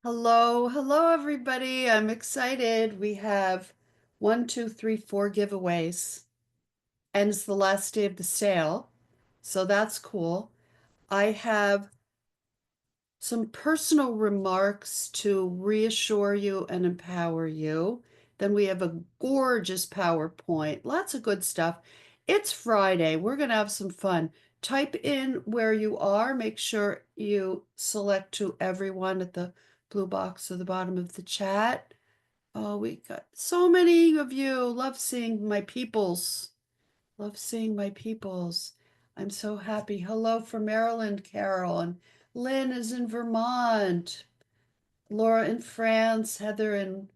Hello, hello, everybody. I'm excited. We have one, two, three, four giveaways, and it's the last day of the sale. So that's cool. I have some personal remarks to reassure you and empower you. Then we have a gorgeous PowerPoint, lots of good stuff. It's Friday. We're going to have some fun. Type in where you are. Make sure you select to everyone at the blue box at the bottom of the chat. Oh, we got so many of you. Love seeing my peoples. Love seeing my peoples. I'm so happy. Hello from Maryland, Carol. And Lynn is in Vermont. Laura in France. Heather in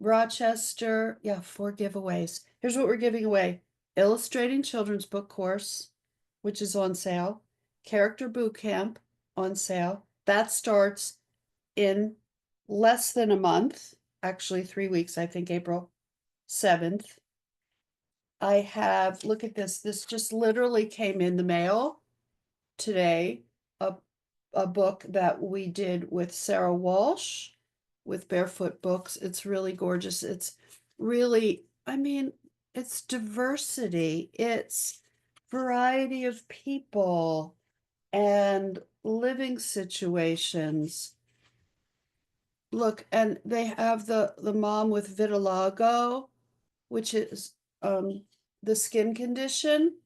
Rochester. Yeah, four giveaways. Here's what we're giving away. Illustrating Children's Book Course, which is on sale. Character Boot Camp on sale. That starts in less than a month. Actually, 3 weeks, I think, April 7th. I have, look at this. This just literally came in the mail today. A, a book that we did with Sarah Walsh with Barefoot Books. It's really gorgeous. It's really, it's diversity, it's variety of people and living situations. Look, and they have the mom with vitiligo, which is the skin condition,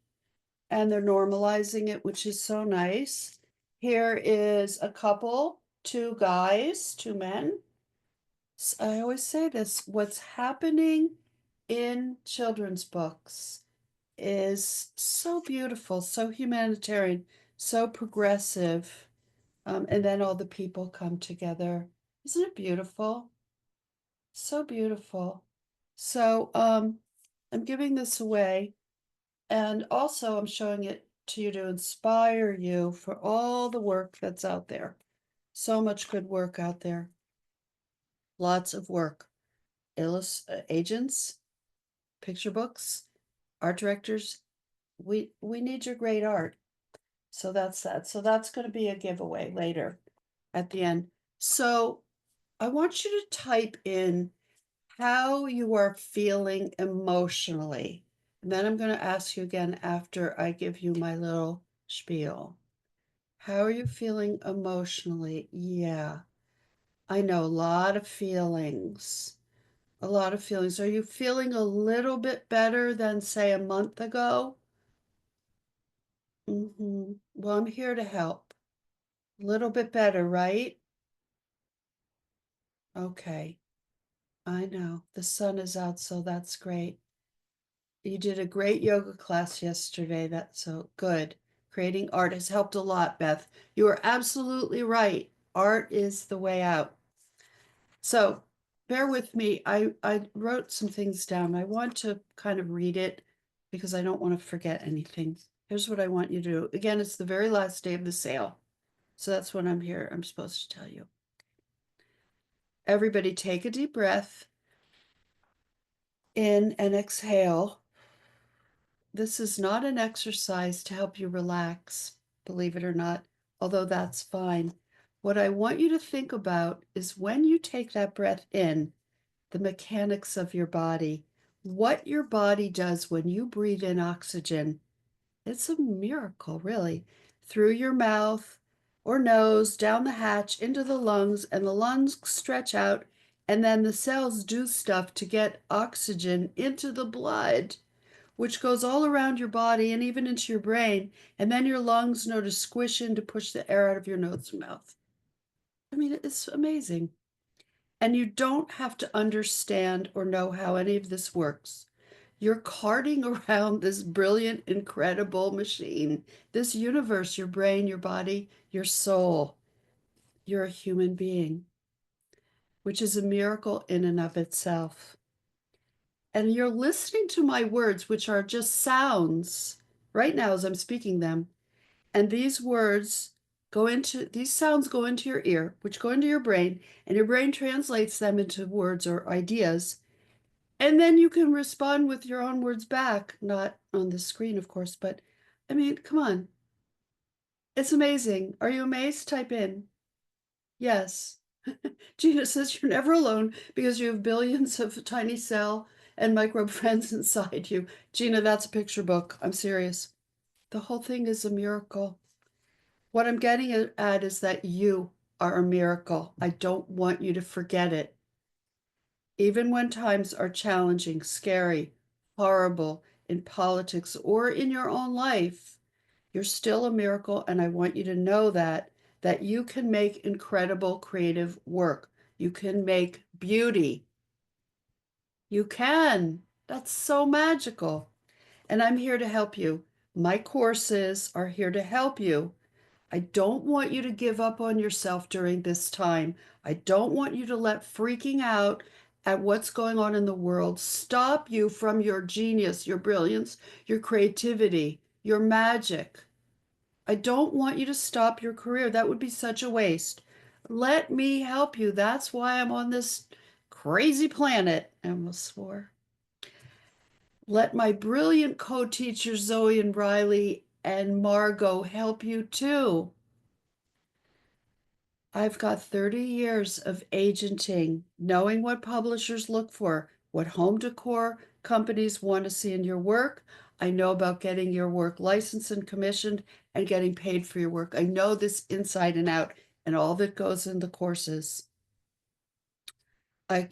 and they're normalizing it, which is so nice. Here is a couple, two guys, two men. I always say this, what's happening in children's books is so beautiful, so humanitarian, so progressive. And then all the people come together. Isn't it beautiful? So beautiful. So I'm giving this away. And also, I'm showing it to you to inspire you for all the work that's out there. So much good work out there. Lots of work. Agents, picture books, art directors. We need your great art. So that's that. So that's going to be a giveaway later at the end. So I want you to type in how you are feeling emotionally. And then I'm going to ask you again after I give you my little spiel. How are you feeling emotionally? Yeah, I know a lot of feelings. A lot of feelings. Are you feeling a little bit better than, say, a month ago? Well, I'm here to help. A little bit better, right? Okay, I know. The sun is out, so that's great. You did a great yoga class yesterday. That's so good. Creating art has helped a lot, Beth. You are absolutely right. Art is the way out. So bear with me. I wrote some things down. I want to kind of read it because I don't want to forget anything. Here's what I want you to do. Again, it's the very last day of the sale. So that's what I'm here. I'm supposed to tell you. Everybody take a deep breath in and exhale. This is not an exercise to help you relax, believe it or not, although that's fine. What I want you to think about is when you take that breath in, the mechanics of your body, what your body does when you breathe in oxygen. It's a miracle, really. Through your mouth or nose, down the hatch, into the lungs, and the lungs stretch out, and then the cells do stuff to get oxygen into the blood, which goes all around your body and even into your brain, and then your lungs know to squish in to push the air out of your nose and mouth. I mean, it's amazing. And you don't have to understand or know how any of this works. You're carting around this brilliant, incredible machine, this universe, your brain, your body, your soul. You're a human being, which is a miracle in and of itself. And you're listening to my words, which are just sounds right now as I'm speaking them. And these sounds go into your ear, which go into your brain, and your brain translates them into words or ideas. And then you can respond with your own words back, not on the screen, of course, but I mean, come on. It's amazing. Are you amazed? Type in. Yes. Gina says you're never alone because you have billions of tiny cell and microbe friends inside you. Gina, that's a picture book. I'm serious. The whole thing is a miracle. What I'm getting at is that you are a miracle. I don't want you to forget it. Even when times are challenging, scary, horrible in politics or in your own life, you're still a miracle. And I want you to know that you can make incredible creative work. You can make beauty. You can. That's so magical. And I'm here to help you. My courses are here to help you. I don't want you to give up on yourself during this time. I don't want you to let freaking out at what's going on in the world stop you from your genius, your brilliance, your creativity, your magic. I don't want you to stop your career. That would be such a waste. Let me help you. That's why I'm on this crazy planet. I almost swore. Let my brilliant co-teachers Zoe and Riley and Margot help you too. I've got 30 years of agenting, knowing what publishers look for, what home decor companies want to see in your work. I know about getting your work licensed and commissioned and getting paid for your work. I know this inside and out and all that goes in the courses. I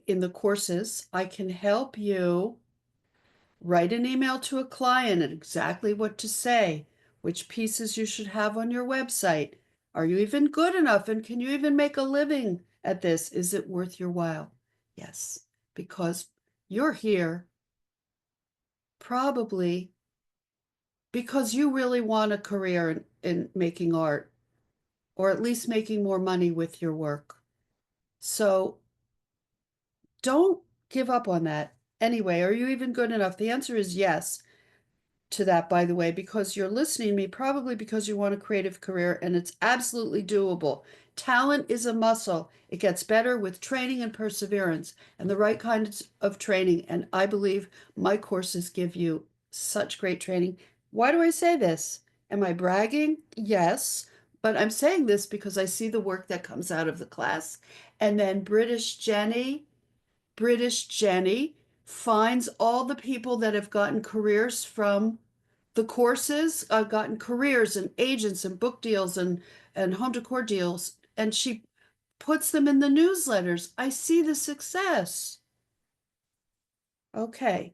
in the courses, I can help you write an email to a client and exactly what to say, which pieces you should have on your website. Are you even good enough? And can you even make a living at this? Is it worth your while? Yes, because you're here probably because you really want a career in making art or at least making more money with your work. So don't give up on that. Anyway, are you even good enough? The answer is yes. To that, by the way, because you're listening to me, probably because you want a creative career and it's absolutely doable. Talent is a muscle. It gets better with training and perseverance and the right kinds of training. And I believe my courses give you such great training. Why do I say this? Am I bragging? Yes. But I'm saying this because I see the work that comes out of the class. And then British Jenny finds all the people that have gotten careers from the courses, gotten careers and agents and book deals and home decor deals, and she puts them in the newsletters. I see the success. Okay,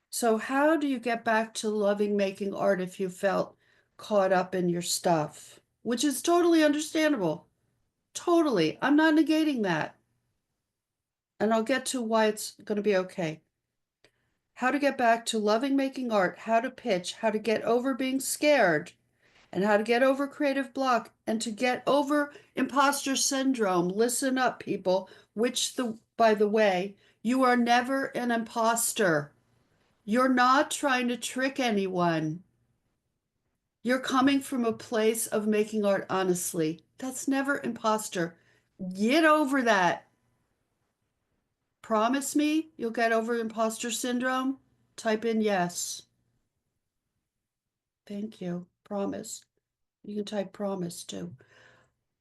so how do you get back to loving making art if you felt caught up in your stuff? Which is totally understandable. Totally. I'm not negating that. And I'll get to why it's going to be okay. How to get back to loving making art, how to pitch, how to get over being scared, and how to get over creative block and to get over imposter syndrome. Listen up, people, by the way, you are never an imposter. You're not trying to trick anyone. You're coming from a place of making art honestly. That's never imposter. Get over that. Promise me you'll get over imposter syndrome? Type in yes. Thank you. Promise. You can type promise too.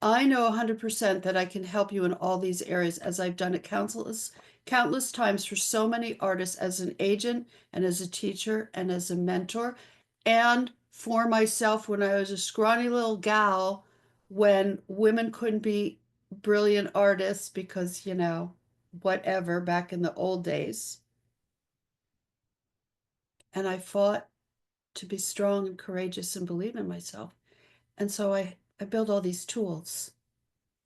I know 100% that I can help you in all these areas as I've done it countless times for so many artists as an agent and as a teacher and as a mentor and for myself when I was a scrawny little gal when women couldn't be brilliant artists because, whatever back in the old days. And I fought to be strong and courageous and believe in myself. And so I build all these tools.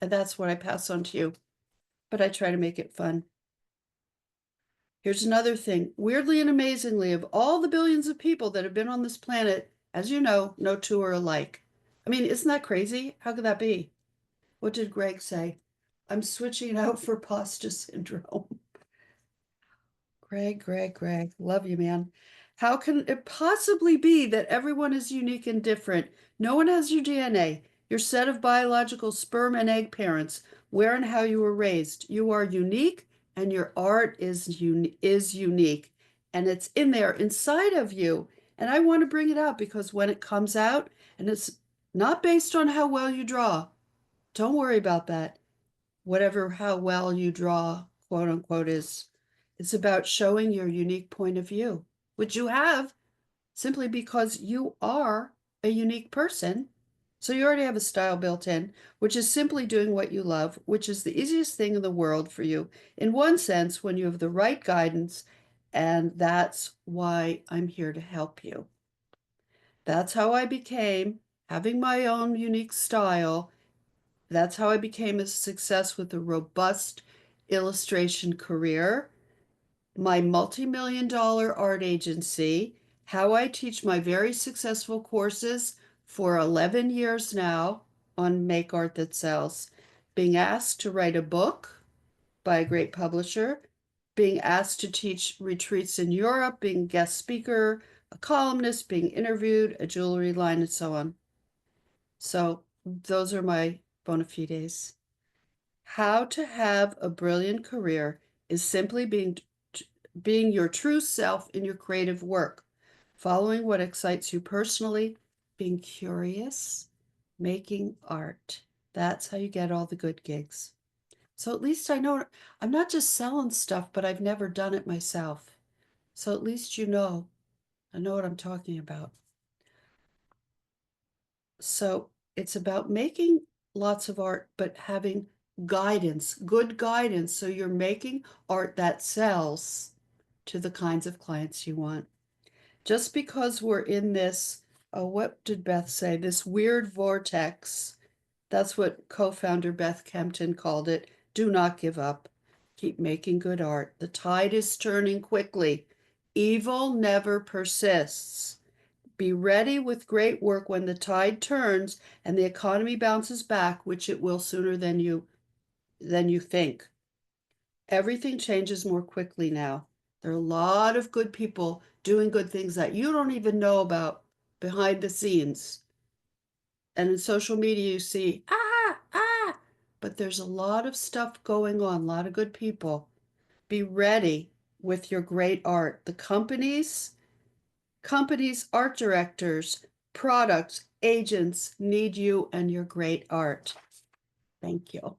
And that's what I pass on to you. But I try to make it fun. Here's another thing. Weirdly and amazingly, of all the billions of people that have been on this planet, as you know, no two are alike. I mean, isn't that crazy? How could that be? What did Greg say? I'm switching out for pasta syndrome. Greg, love you, man. How can it possibly be that everyone is unique and different? No one has your DNA, your set of biological sperm and egg parents, where and how you were raised. You are unique, and your art is unique, and it's in there inside of you. And I want to bring it out because when it comes out, and it's not based on how well you draw, Don't worry about that. Whatever, how well you draw, quote unquote, is. It's about showing your unique point of view, which you have simply because you are a unique person. So you already have a style built in, which is simply doing what you love, which is the easiest thing in the world for you, in one sense, when you have the right guidance. And that's why I'm here to help you. That's how I became having my own unique style. That's how I became a success with a robust illustration career, my multi-million dollar art agency, how I teach my very successful courses for 11 years now on Make Art That Sells, being asked to write a book by a great publisher, being asked to teach retreats in Europe, being guest speaker, a columnist, being interviewed, a jewelry line, and so on. So those are my bona fides. How to have a brilliant career is simply being your true self in your creative work, following what excites you personally, being curious, making art. That's how you get all the good gigs. So at least I know I'm not just selling stuff, but I've never done it myself. So at least I know what I'm talking about. So it's about making lots of art, but having guidance, good guidance. So you're making art that sells to the kinds of clients you want. Just because we're in this, oh, what did Beth say? This weird vortex. That's what co-founder Beth Kempton called it. Do not give up. Keep making good art. The tide is turning quickly. Evil never persists. Be ready with great work when the tide turns and the economy bounces back, which it will sooner than you think. Everything changes more quickly now. There are a lot of good people doing good things that you don't even know about behind the scenes. And in social media, you see, but there's a lot of stuff going on, a lot of good people. Be ready with your great art. The companies, art directors, products, agents need you and your great art. Thank you.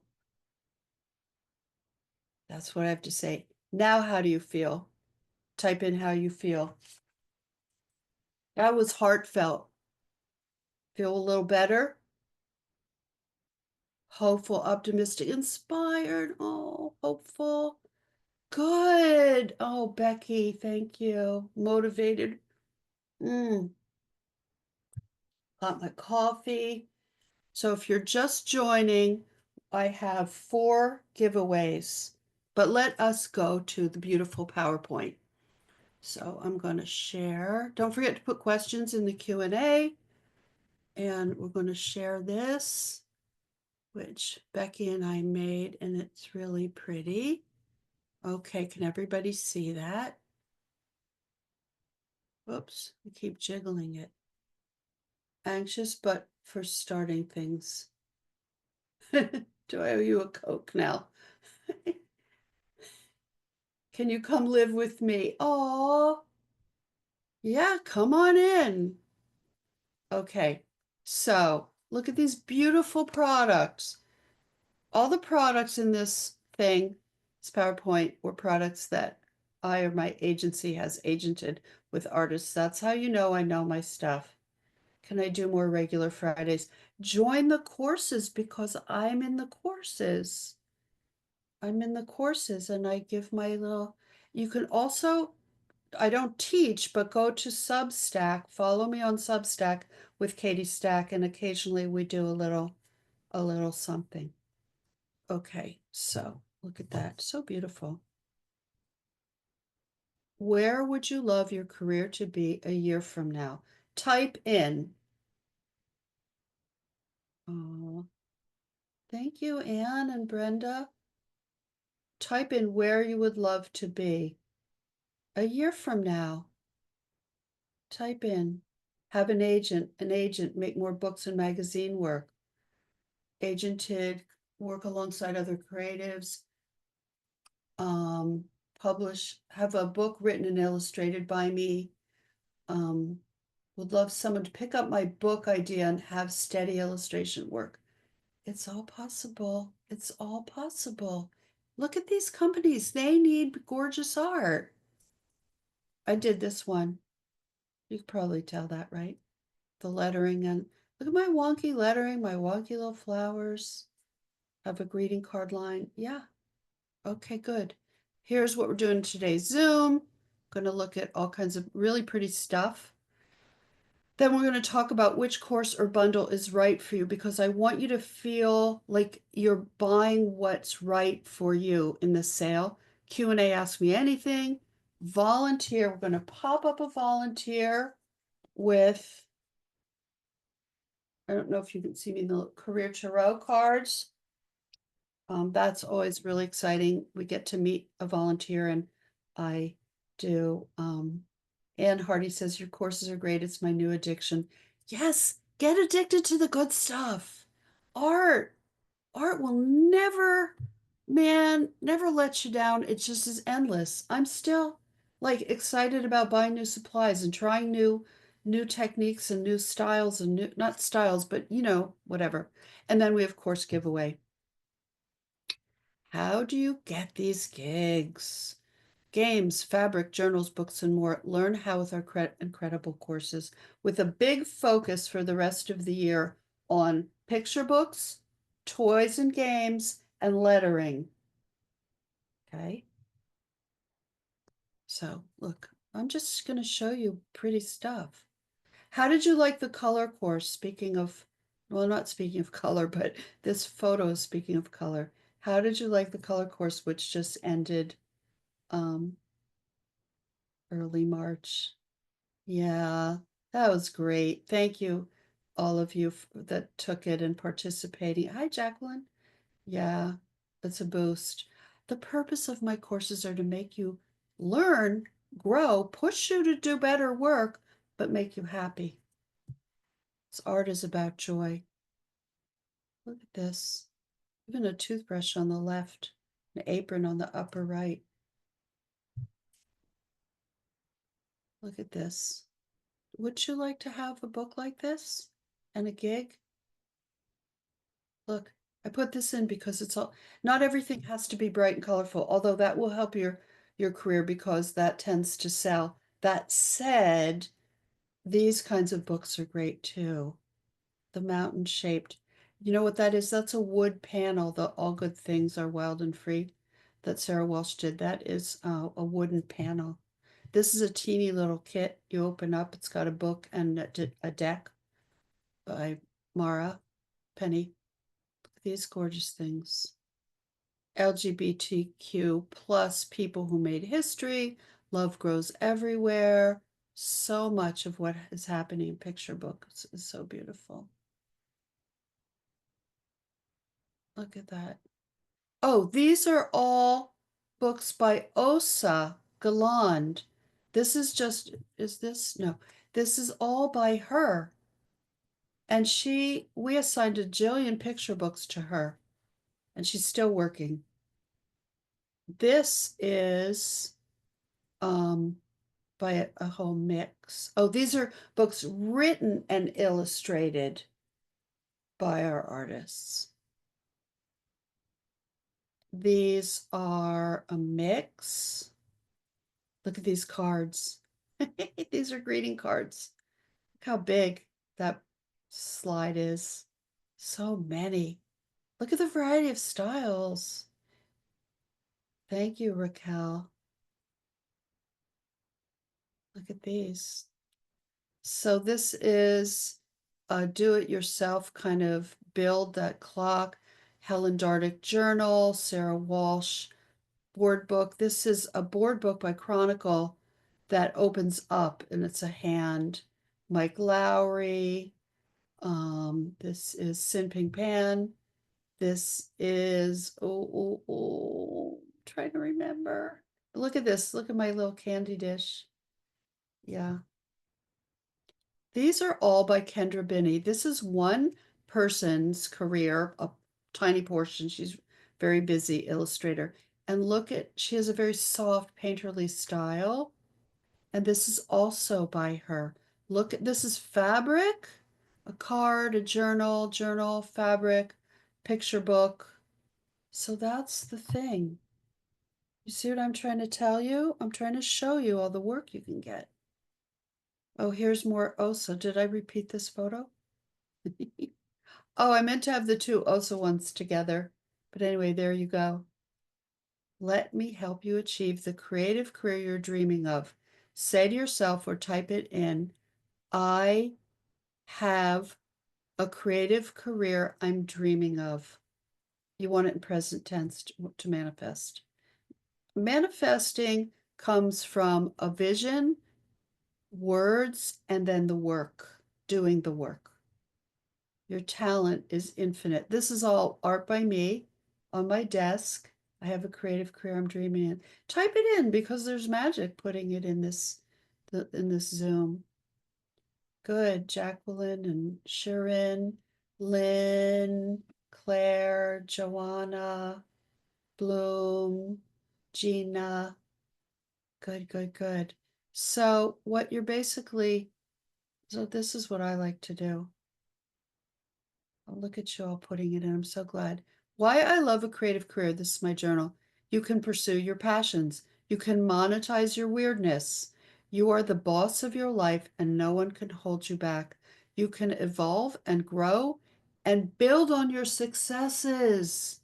That's what I have to say. Now, how do you feel? Type in how you feel. That was heartfelt. Feel a little better? Hopeful, optimistic, inspired. Oh, hopeful. Good. Oh, Becky, thank you. Motivated. Got my coffee. So if you're just joining, I have 4 giveaways, but let us go to the beautiful PowerPoint. So I'm going to share. Don't forget to put questions in the Q&A, and we're going to share this, which Becky and I made, and it's really pretty. Okay, can everybody see that? Whoops, I keep jiggling it. Anxious, but for starting things. Do I owe you a Coke now? Can you come live with me? Oh, yeah, come on in. Okay, so look at these beautiful products. All the products in this thing, this PowerPoint, were products that I or my agency has agented with artists. That's how you know I know my stuff. Can I do more regular Fridays? Join the courses because I'm in the courses. I'm in the courses and I give my little, you can also, I don't teach, but go to Substack, follow me on Substack with Katie Stack, and occasionally we do a little something. Okay, so look at that. So beautiful. Where would you love your career to be a year from now? Type in. Oh, thank you, Anne and Brenda. Type in where you would love to be a year from now. Type in. Have an agent, make more books and magazine work. Agented, work alongside other creatives, um, publish, have a book written and illustrated by me. Um, would love someone to pick up my book idea and have steady illustration work. It's all possible. It's all possible. Look at these companies. They need gorgeous art. I did this one. You could probably tell that, right? The lettering and look at my wonky lettering, my wonky little flowers. Have a greeting card line. Yeah. Okay, good. Here's what we're doing today. Zoom. Going to look at all kinds of really pretty stuff. Then we're going to talk about which course or bundle is right for you because I want you to feel like you're buying what's right for you in the sale. Q&A, ask me anything. Volunteer, we're going to pop up a volunteer with, I don't know if you can see me in the career tarot cards. That's always really exciting. We get to meet a volunteer and I do. Ann Hardy says, your courses are great. It's my new addiction. Yes, get addicted to the good stuff. Art, art will never, man, never let you down. It just is endless. I'm still like excited about buying new supplies and trying new techniques and new styles and new, not styles, but whatever. And then we have course giveaway. How do you get these gigs? Games, fabric, journals, books, and more. Learn how with our incredible courses with a big focus for the rest of the year on picture books, toys and games, and lettering. Okay. So look, I'm just going to show you pretty stuff. How did you like the color course? Speaking of, well, not speaking of color, but this photo is speaking of color. How did you like the color course, which just ended um, early March? Yeah, that was great. Thank you, all of you that took it and participating. Hi, Jacqueline. Yeah, it's a boost. The purpose of my courses are to make you learn, grow, push you to do better work, but make you happy. This art is about joy. Look at this. Even a toothbrush on the left, an apron on the upper right. Look at this. Would you like to have a book like this and a gig? Look, I put this in because it's all, not everything has to be bright and colorful, although that will help your career because that tends to sell. That said, these kinds of books are great too. The mountain shaped. You know what that is? That's a wood panel. The All Good Things Are Wild and Free that Sarah Walsh did. That is a wooden panel. This is a teeny little kit. You open up, it's got a book and a deck by Mara Penny. These gorgeous things. LGBTQ plus people who made history, love grows everywhere. So much of what is happening in picture books is so beautiful. Look at that. Oh, these are all books by Osa Galand. This is just, is this? No, this is all by her. And we assigned a jillion picture books to her, and she's still working. This is by a whole mix. Oh, these are books written and illustrated by our artists. These are a mix. Look at these cards. These are greeting cards. Look how big that slide is. So many. Look at the variety of styles. Thank you, Raquel. Look at these. So this is a do-it-yourself kind of build that clock. Helen Dardick journal, Sarah Walsh board book. This is a board book by Chronicle that opens up and it's a hand. Mike Lowry. This is Sin Ping Pan. This is trying to remember. Look at this. Look at my little candy dish. Yeah. These are all by Kendra Binney. This is one person's career, a tiny portion. She's very busy illustrator. And look at, she has a very soft painterly style. And this is also by her. Look at, this is fabric, a card, a journal, fabric, picture book. So that's the thing. You see what I'm trying to tell you? I'm trying to show you all the work you can get. Oh, here's more Osa. Did I repeat this photo? Oh, I meant to have the two Osa ones together. But anyway, there you go. Let me help you achieve the creative career you're dreaming of. Say to yourself or type it in, I have a creative career I'm dreaming of. You want it in present tense to manifest. Manifesting comes from a vision, words, and then the work, doing the work. Your talent is infinite. This is all art by me on my desk. I have a creative career I'm dreaming in. Type it in because there's magic putting it in this Zoom. Good, Jacqueline and Sharon, Lynn, Claire, Joanna, Bloom, Gina. Good, good, good. So what you're basically, so this is what I like to do. Oh, look at you all putting it in. I'm so glad. Why I love a creative career. This is my journal. You can pursue your passions. You can monetize your weirdness. You are the boss of your life and no one can hold you back. You can evolve and grow and build on your successes.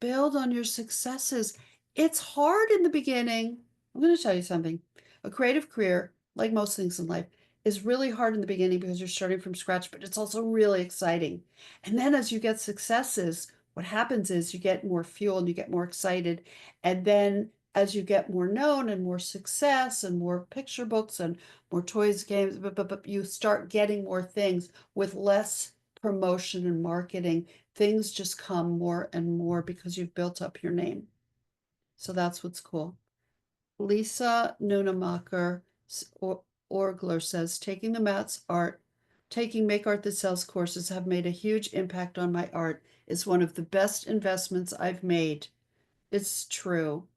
Build on your successes. It's hard in the beginning. I'm going to tell you something. A creative career, like most things in life, is really hard in the beginning because you're starting from scratch, but it's also really exciting. And then as you get successes, what happens is you get more fuel and you get more excited. And then as you get more known and more success and more picture books and more toys, games, but you start getting more things with less promotion and marketing. Things just come more and more because you've built up your name. So that's what's cool. Lisa Nunemacher Orgler says, taking Make Art That Sells courses have made a huge impact on my art. It's one of the best investments I've made. It's true.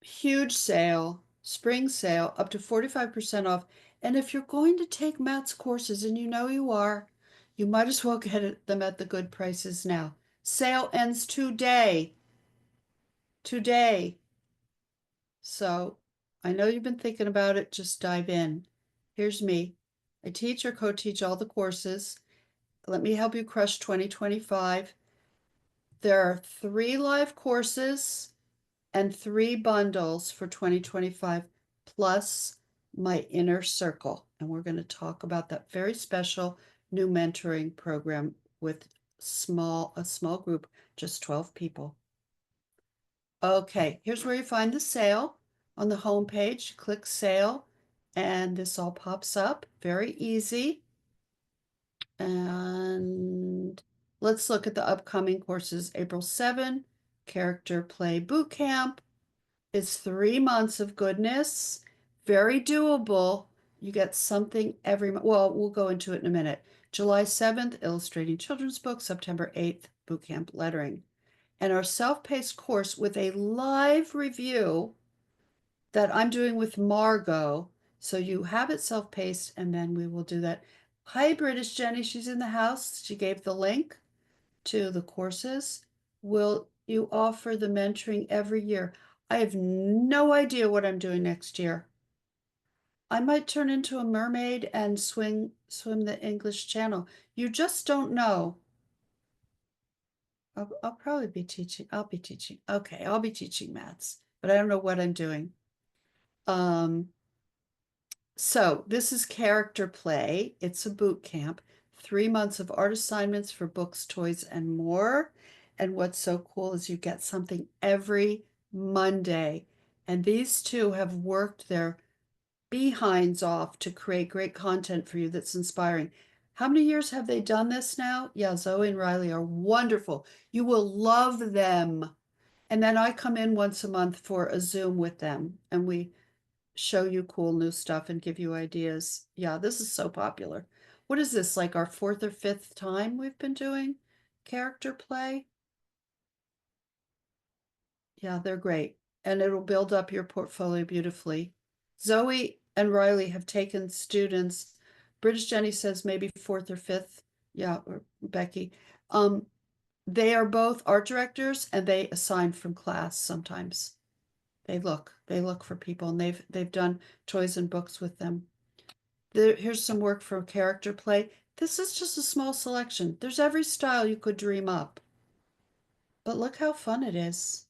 Huge sale, spring sale, up to 45% off. And if you're going to take Matt's courses, and you know you are, you might as well get them at the good prices now. Sale ends today. Today. So I know you've been thinking about it. Just dive in. Here's me. I teach or co-teach all the courses. Let me help you crush 2025. There are 3 live courses and 3 bundles for 2025, plus my inner circle. And we're going to talk about that very special new mentoring program with a small group, just 12 people. Okay, here's where you find the sale. On the home page, click sale, and this all pops up. Very easy. And let's look at the upcoming courses. April 7, Character Play Bootcamp. It's 3 months of goodness, very doable. You get something every month. Well, we'll go into it in a minute. July 7th, Illustrating Children's Books. September 8th, Bootcamp Lettering. And our self-paced course with a live review that I'm doing with Margot. So you have it self-paced, and then we will do that. Hi, British Jenny. She's in the house. She gave the link to the courses. Will you offer the mentoring every year? I have no idea what I'm doing next year. I might turn into a mermaid and swim the English Channel. You just don't know. I'll probably be teaching. I'll be teaching. Okay, I'll be teaching maths, but I don't know what I'm doing. Um, so this is character play. It's a boot camp, 3 months of art assignments for books, toys, and more. And what's so cool is you get something every Monday. And these two have worked their behinds off to create great content for you that's inspiring. How many years have they done this now? Yeah, Zoe and Riley are wonderful. You will love them. And then I come in once a month for a Zoom with them, and we show you cool new stuff and give you ideas. Yeah, this is so popular. What is this, like our 4th or 5th time we've been doing character play? Yeah, they're great. And it'll build up your portfolio beautifully. Zoe and Riley have taken students. British Jenny says maybe 4th or 5th. Yeah, or Becky. Um, they are both art directors and they assign from class sometimes. They look for people and they've done toys and books with them. Here's some work for character play. This is just a small selection. There's every style you could dream up. But look how fun it is.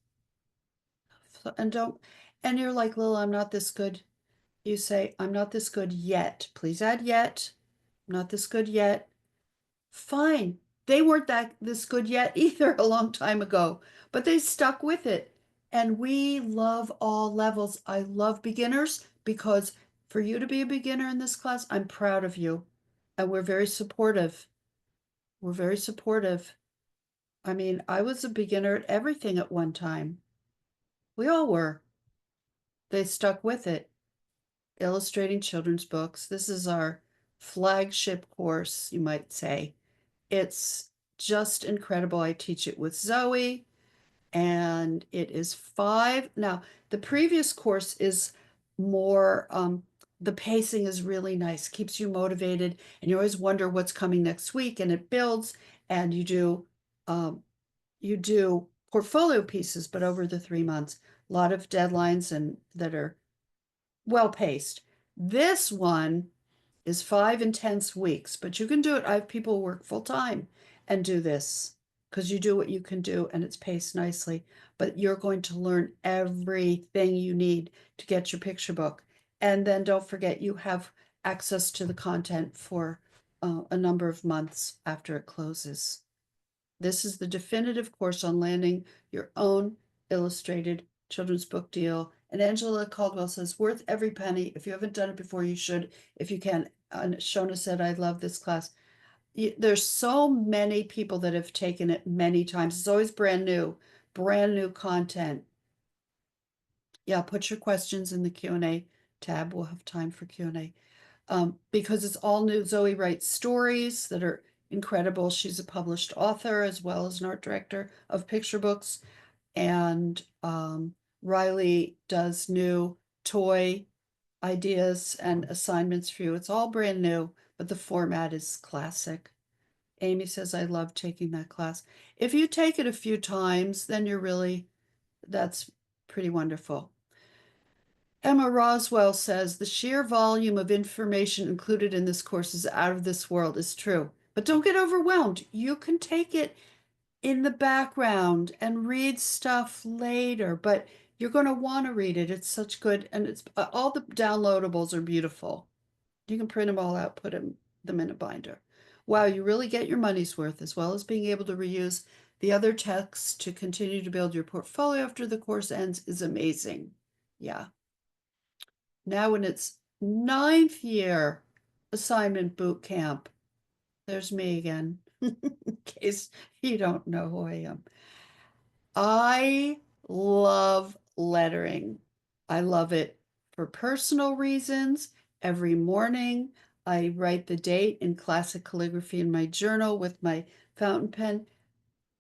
And don't, and you're like, Lil, I'm not this good. You say, I'm not this good yet. Please add yet. I'm not this good yet. Fine. They weren't that this good yet either a long time ago, but they stuck with it. And we love all levels. I love beginners because for you to be a beginner in this class, I'm proud of you. And we're very supportive. We're very supportive. I mean, I was a beginner at everything at one time. We all were. They stuck with it. Illustrating children's books. This is our flagship course, you might say. It's just incredible. I teach it with Zoe, and it is 5. Now, the previous course is more, the pacing is really nice, keeps you motivated, and you always wonder what's coming next week, and it builds, and um, you do portfolio pieces, but over the 3 months, a lot of deadlines and that are well paced. This one is 5 intense weeks, but you can do it. I have people work full time and do this because you do what you can do and it's paced nicely. But you're going to learn everything you need to get your picture book. And then don't forget, you have access to the content for a number of months after it closes. This is the definitive course on landing your own illustrated children's book deal. And Angela Caldwell says, worth every penny. If you haven't done it before, you should, if you can. And Shona said, I love this class. There's so many people that have taken it many times. It's always brand new content. Yeah, put your questions in the Q&A tab. We'll have time for Q&A. Because it's all new. Zoe writes stories that are incredible. She's a published author as well as an art director of picture books. And Riley does new toy ideas and assignments for you. It's all brand new, but the format is classic. Amy says, I love taking that class. If you take it a few times, then that's pretty wonderful. Emma Roswell says the sheer volume of information included in this course is out of this world. Is true. But don't get overwhelmed. You can take it in the background and read stuff later, but you're going to want to read it. It's such good, and it's all the downloadables are beautiful. You can print them all out, put them in a binder. Wow, you really get your money's worth, as well as being able to reuse the other texts to continue to build your portfolio after the course ends is amazing. Yeah. Now in its 9th year assignment boot camp, there's me again, in case you don't know who I am. I love lettering. I love it for personal reasons. Every morning, I write the date in classic calligraphy in my journal with my fountain pen,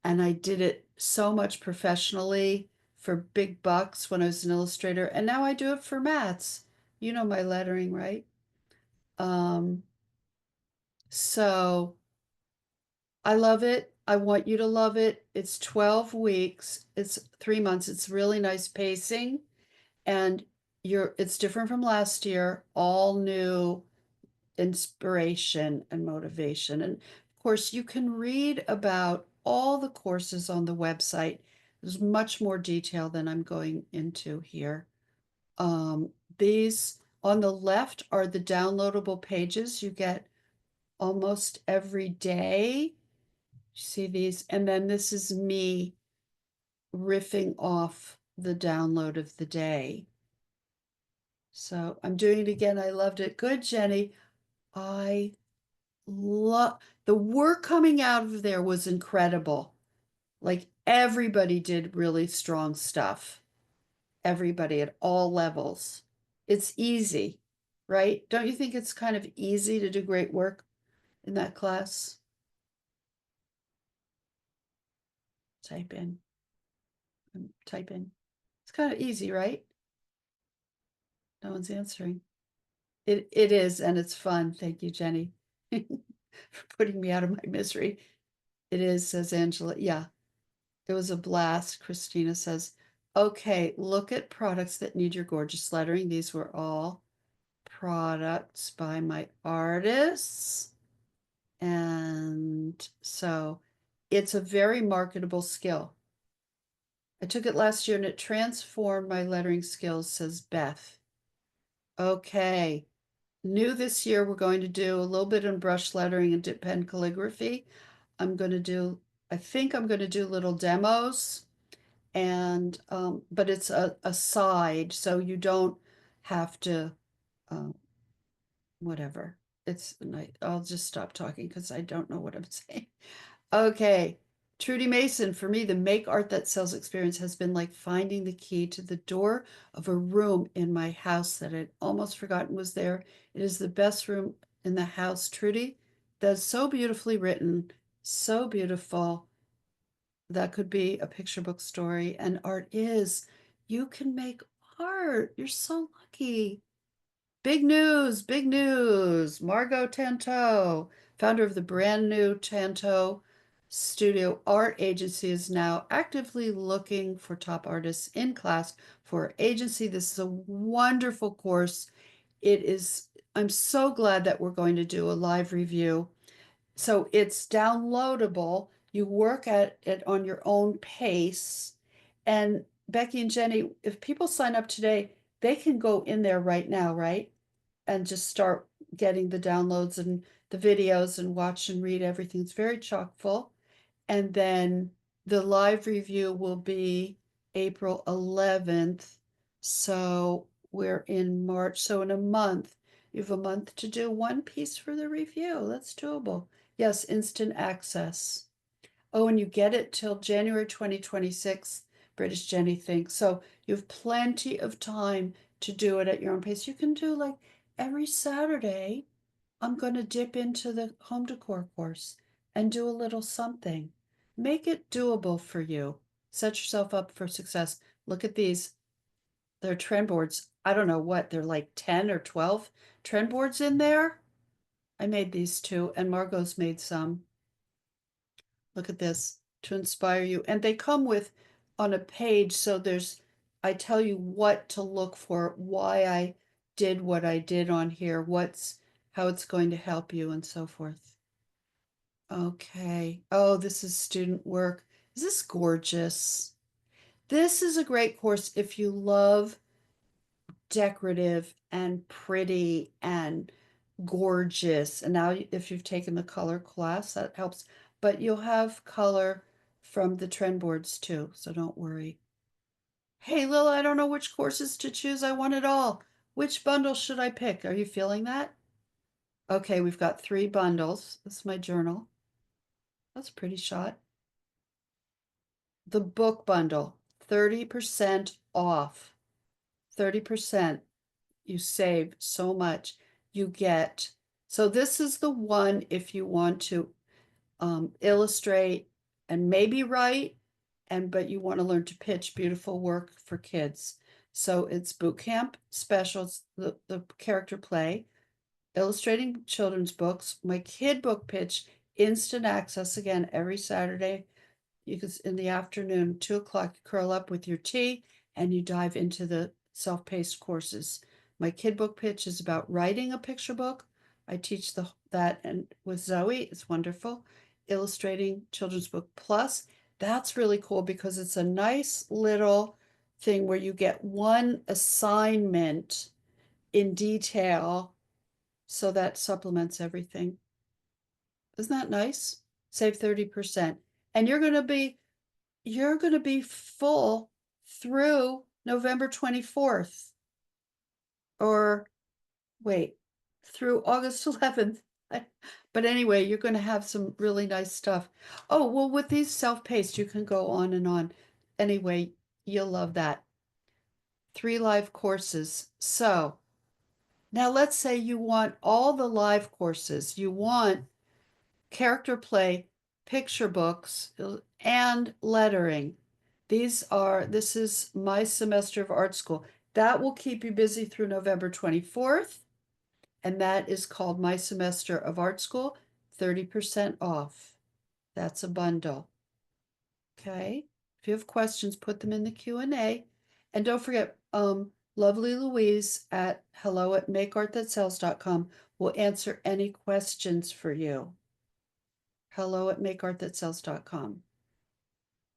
and I did it so much professionally for big bucks when I was an illustrator, and now I do it for Mats. You know my lettering, right? Um, so I love it. I want you to love it. It's 12 weeks. It's 3 months. It's really nice pacing. And it's different from last year, all new inspiration and motivation. And of course, you can read about all the courses on the website. There's much more detail than I'm going into here. Um, these on the left are the downloadable pages you get almost every day. See these? And then this is me riffing off the download of the day. So I'm doing it again. I loved it. Good, Jenny. I love the work coming out of there was incredible. Like everybody did really strong stuff. Everybody at all levels. It's easy, right? Don't you think it's kind of easy to do great work in that class? Type in, type in. It's kind of easy, right? No one's answering. It is, and it's fun. Thank you, Jenny. for putting me out of my misery. It is, says Angela. Yeah, it was a blast. Christina says, okay, look at products that need your gorgeous lettering. These were all products by my artists. And so it's a very marketable skill. I took it last year and it transformed my lettering skills, says Beth. Okay. New this year, we're going to do a little bit in brush lettering and dip pen calligraphy. I'm going to do, I think I'm going to do little demos and, but it's a side, so you don't have to, um, whatever. It's, I'll just stop talking because I don't know what I'm saying. Okay. Trudy Mason, for me, the make art that sells experience has been like finding the key to the door of a room in my house that I'd almost forgotten was there. It is the best room in the house, Trudy. That's so beautifully written, so beautiful. That could be a picture book story, and art is. You can make art. You're so lucky. Big news, big news. Margot Tanto, founder of the brand new Tanto Studio Art Agency, is now actively looking for top artists in class for her agency. This is a wonderful course. It is, I'm so glad that we're going to do a live review. So it's downloadable. You work at it on your own pace. And Becky and Jenny, if people sign up today, they can go in there right now, right? And just start getting the downloads and the videos and watch and read everything. It's very chock full. And then the live review will be April 11th. So we're in March. So in a month, you have a month to do one piece for the review. That's doable. Yes, instant access. Oh, and you get it till January 2026, British Jenny thinks. So you have plenty of time to do it at your own pace. You can do like every Saturday, I'm going to dip into the home decor course and do a little something. Make it doable for you. Set yourself up for success. Look at these. They're trend boards. I don't know what, they're like 10 or 12 trend boards in there. I made these too, and Margot's made some. Look at this, to inspire you. And they come with on a page, so I tell you what to look for, why I did what I did on here, how it's going to help you, and so forth. Okay. Oh, this is student work. Is this gorgeous? This is a great course if you love decorative and pretty and gorgeous. And now, if you've taken the color class, that helps. But you'll have color from the trend boards too, so don't worry. Hey, Lila, I don't know which courses to choose. I want it all. Which bundle should I pick? Are you feeling that? Okay, we've got 3 bundles. This is my journal. That's a pretty shot. The book bundle, 30% off. 30%. You save so much. You get, so this is the one if you want to illustrate and maybe write, but you want to learn to pitch beautiful work for kids. So it's boot camp specials, the character play, illustrating children's books, my kid book pitch, instant access again every Saturday. You can, in the afternoon, 2 o'clock, you curl up with your tea and you dive into the self-paced courses. My kid book pitch is about writing a picture book. I teach that and with Zoe, it's wonderful. Illustrating children's book plus, that's really cool because it's a nice little thing where you get one assignment in detail, so that supplements everything. Isn't that nice? Save 30%. And you're going to be full through November 24th, or wait, through August 11th. But anyway, you're going to have some really nice stuff. Oh, well, with these self-paced, you can go on and on. Anyway, you'll love that. 3 live courses. So now let's say you want all the live courses. You want character play, picture books, and lettering. This is my semester of art school. That will keep you busy through November 24th, and that is called My Semester of Art School, 30% off. That's a bundle. Okay. If you have questions, put them in the Q&A. And don't forget, lovely Louise at hello@makeartthatsells.com will answer any questions for you. hello@makeartthatsells.com.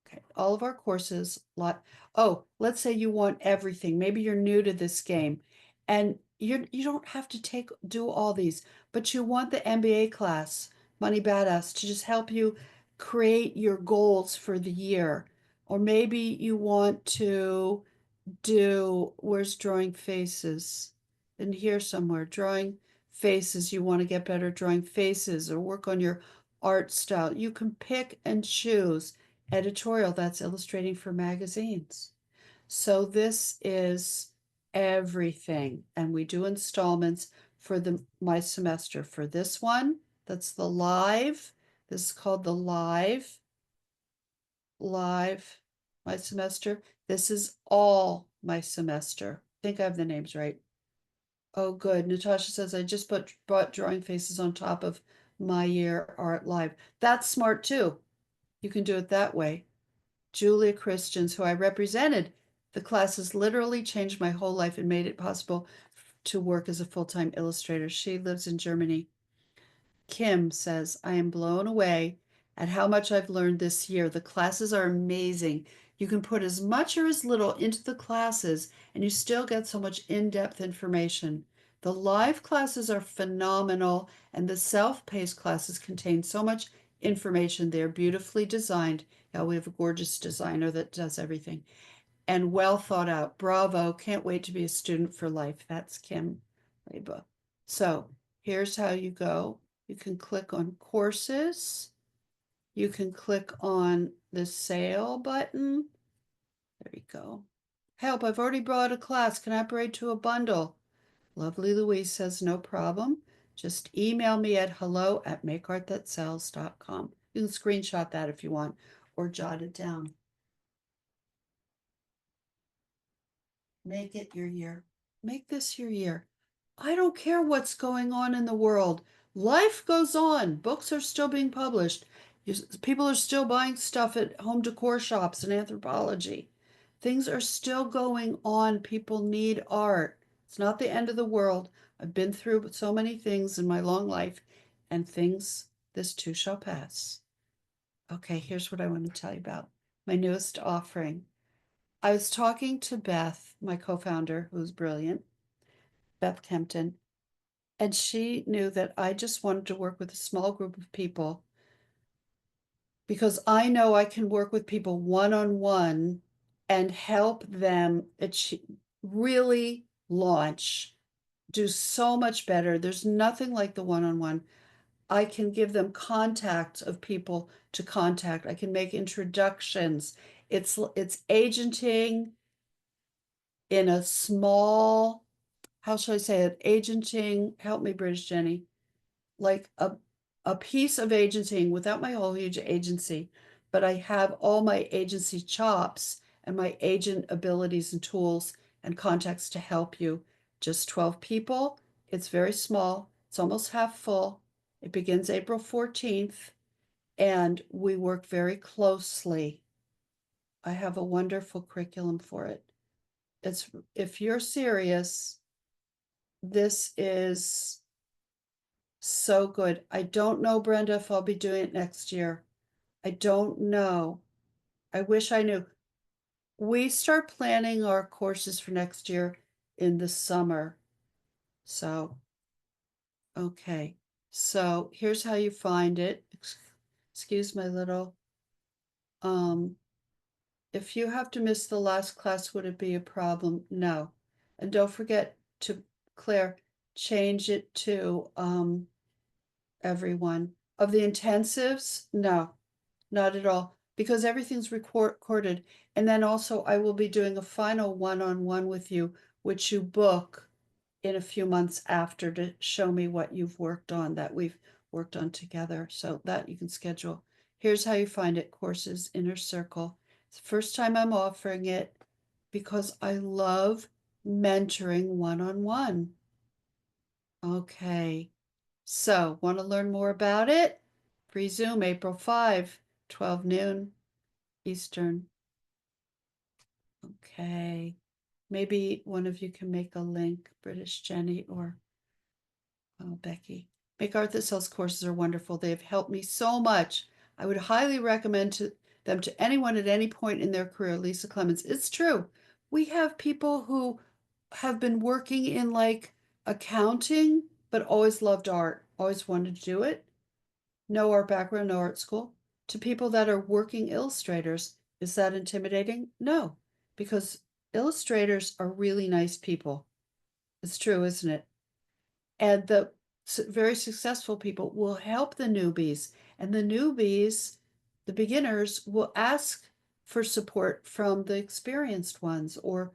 Okay, all of our courses, let's say you want everything. Maybe you're new to this game and you don't have to do all these, but you want the MBA class, Money Badass, to just help you create your goals for the year. Or maybe you want to where's drawing faces? In here somewhere, drawing faces. You want to get better drawing faces or work on your art style. You can pick and choose. Editorial, that's illustrating for magazines. So this is everything. And we do installments for my semester. For this one, that's the live. This is called the live my semester. This is all my semester. I think I have the names right. Oh, good. Natasha says I just brought drawing faces on top of my year art live. That's smart too. You can do it that way. Julia Christians, who I represented, the classes literally changed my whole life and made it possible to work as a full-time illustrator. She lives in Germany. Kim says, I am blown away at how much I've learned this year. The classes are amazing. You can put as much or as little into the classes, and you still get so much in-depth information. The live classes are phenomenal, and the self-paced classes contain so much information. They're beautifully designed. Yeah, we have a gorgeous designer that does everything. And well thought out. Bravo. Can't wait to be a student for life. That's Kim Reba. So here's how you go. You can click on courses. You can click on the sale button. There you go. Help, I've already brought a class. Can I upgrade to a bundle? Lovely Louise says, no problem. Just email me at hello@makeartthatsells.com. You can screenshot that if you want or jot it down. Make it your year. Make this your year. I don't care what's going on in the world. Life goes on. Books are still being published. People are still buying stuff at home decor shops and Anthropology. Things are still going on. People need art. It's not the end of the world. I've been through so many things in my long life, and this too shall pass. Okay, here's what I want to tell you about my newest offering. I was talking to Beth, my co-founder, who's brilliant, Beth Kempton, and she knew that I just wanted to work with a small group of people because I know I can work with people one-on-one and help them really launch, do so much better. There's nothing like the one-on-one. I can give them contacts of people to contact. I can make introductions. It's agenting in a small, how should I say it? Agenting, help me, British Jenny, like a piece of agenting without my whole huge agency, but I have all my agency chops and my agent abilities and tools and contacts to help you. Just 12 people. It's very small. It's almost half full. It begins April 14th, and we work very closely. I have a wonderful curriculum for it. If you're serious, this is so good. I don't know, Brenda, if I'll be doing it next year. I don't know. I wish I knew. We start planning our courses for next year in the summer. So, okay. So here's how you find it. Excuse my little, if you have to miss the last class, would it be a problem? No. And don't forget to, Claire, change it to everyone. Of the intensives, no, not at all, because everything's recorded. And then also I will be doing a final one-on-one with you, which you book in a few months after to show me what you've worked on that we've worked on together. So that you can schedule. Here's how you find it, Courses Inner Circle. It's the first time I'm offering it because I love mentoring one-on-one. Okay. So, want to learn more about it? Free Zoom, April 5, 12 noon Eastern. Okay. Maybe one of you can make a link, British Jenny or Becky. MacArthur Sells courses are wonderful. They've helped me so much. I would highly recommend them to anyone at any point in their career. Lisa Clemens. It's true. We have people who have been working in like accounting, but always loved art, always wanted to do it. No art background, no art school. To people that are working illustrators. Is that intimidating? No, because illustrators are really nice people. It's true, isn't it? And the very successful people will help the newbies, and the newbies, the beginners, will ask for support from the experienced ones, or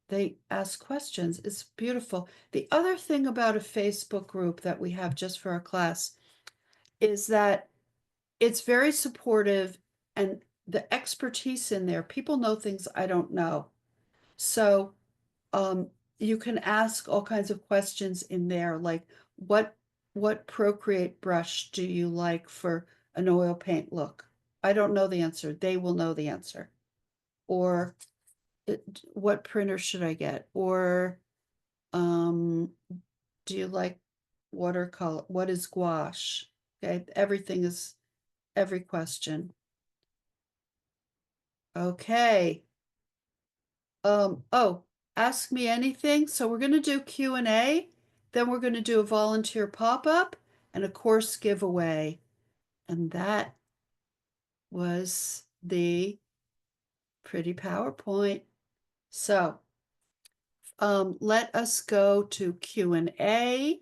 they ask questions. It's beautiful. The other thing about a Facebook group that we have just for our class is that it's very supportive, and the expertise in there, people know things I don't know. So um, you can ask all kinds of questions in there, like what what Procreate brush do you like for an oil paint look? I don't know the answer. They will know the answer. Or what printer should I get? Or um, do you like watercolor? What is gouache? Okay, everything is every question. Okay. Oh, ask me anything. So we're going to do Q&A, then we're going to do a volunteer pop-up and a course giveaway. And that was the pretty PowerPoint. So let us go to Q&A